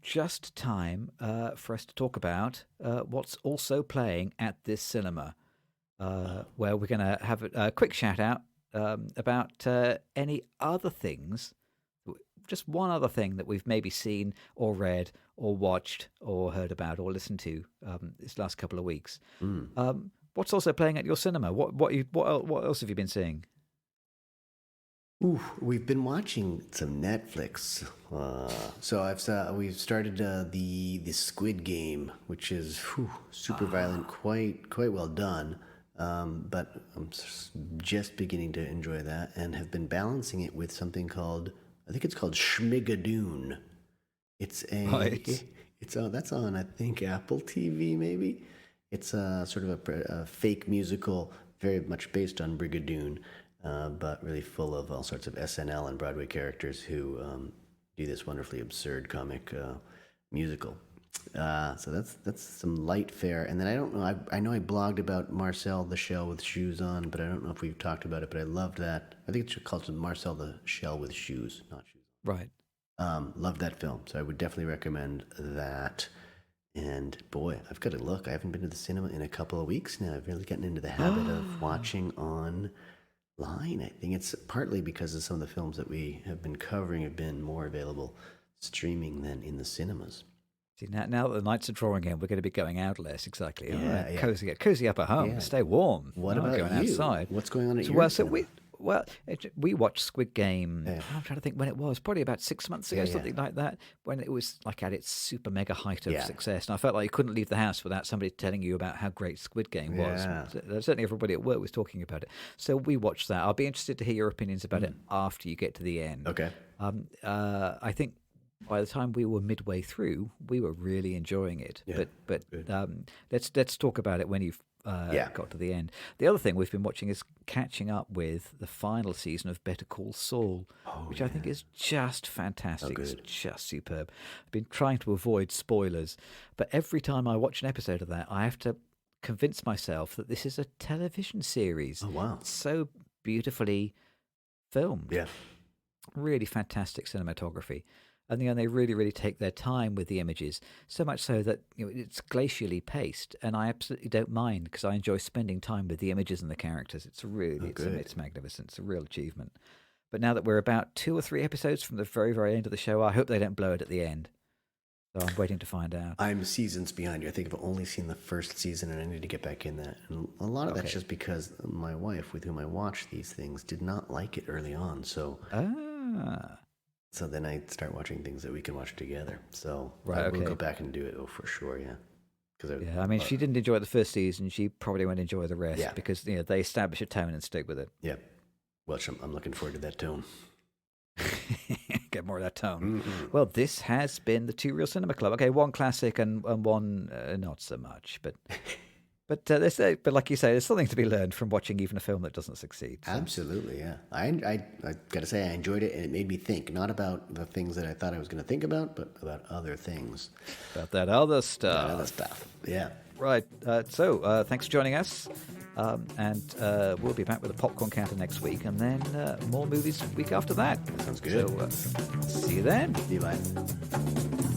just time for us to talk about what's also playing at this cinema, where we're going to have a quick shout out about any other things, just one other thing that we've maybe seen or read or watched or heard about or listened to this last couple of weeks. What's also playing at your cinema? What else have you been seeing? Ooh, we've been watching some Netflix. We've started the Squid Game, which is super violent, quite well done. But I'm just beginning to enjoy that, and have been balancing it with something called, I think it's called Schmigadoon. It's a Right. that's on, I think, Apple TV maybe. It's a sort of a fake musical, very much based on Brigadoon, but really full of all sorts of SNL and Broadway characters who do this wonderfully absurd comic musical. So that's some light fare. And then I don't know. I know I blogged about Marcel the Shell with Shoes on, but I don't know if we've talked about it. But I loved that. I think it's called Marcel the Shell with Shoes, not shoes. Right. Loved that film, so I would definitely recommend that. And boy, I've got to look. I haven't been to the cinema in a couple of weeks now. I've really gotten into the habit of watching online. I think it's partly because of some of the films that we have been covering have been more available streaming than in the cinemas. See, now that the nights are drawing in, we're going to be going out less. Exactly. Yeah, yeah. Cozy up at home. Yeah. Stay warm. What Not about going you? outside? What's going on at So, your well, so cinema? we watched Squid Game. Yeah. I'm trying to think when it was. Probably about 6 months ago, Yeah, yeah. something like that. When it was like at its super mega height of Yeah. success, and I felt like you couldn't leave the house without somebody telling you about how great Squid Game was. Yeah. Certainly, everybody at work was talking about it. So we watched that. I'll be interested to hear your opinions about it after you get to the end. Okay. I think by the time we were midway through, we were really enjoying it. Yeah, But good. let's talk about it when you've Yeah. got to the end. The other thing we've been watching is catching up with the final season of Better Call Saul, which I think is just fantastic. It's good. just superb. I've been trying to avoid spoilers, but every time I watch an episode of that, I have to convince myself that this is a television series. Oh, wow. It's so beautifully filmed. Yeah. Really fantastic cinematography. And they really, really take their time with the images, so much so that it's glacially paced, and I absolutely don't mind because I enjoy spending time with the images and the characters. It's really, good. it's magnificent. It's a real achievement. But now that we're about 2 or 3 episodes from the very, very end of the show, I hope they don't blow it at the end. So I'm waiting to find out. I'm seasons behind you. I think I've only seen the first season, and I need to get back in that. And a lot of that's Okay. just because my wife, with whom I watch these things, did not like it early on. So then I start watching things that we can watch together. So Right, I will okay. go back and do it. Oh, for sure, yeah. Yeah, I mean, if she didn't enjoy the first season, she probably won't enjoy the rest Yeah. because they establish a tone and stick with it. Yeah. Well, I'm looking forward to that tone. Get more of that tone. Mhm. Well, this has been the Two Real Cinema Club. Okay, one classic and one not so much, but but like you say, there's something to be learned from watching even a film that doesn't succeed. So. Absolutely, yeah. I got to say, I enjoyed it, and it made me think, not about the things that I thought I was going to think about, but about other things. About that other stuff. Other stuff. Yeah. Right. So thanks for joining us. And we'll be back with a popcorn counter next week, and then more movies week after that. Sounds good. So see you then. Bye.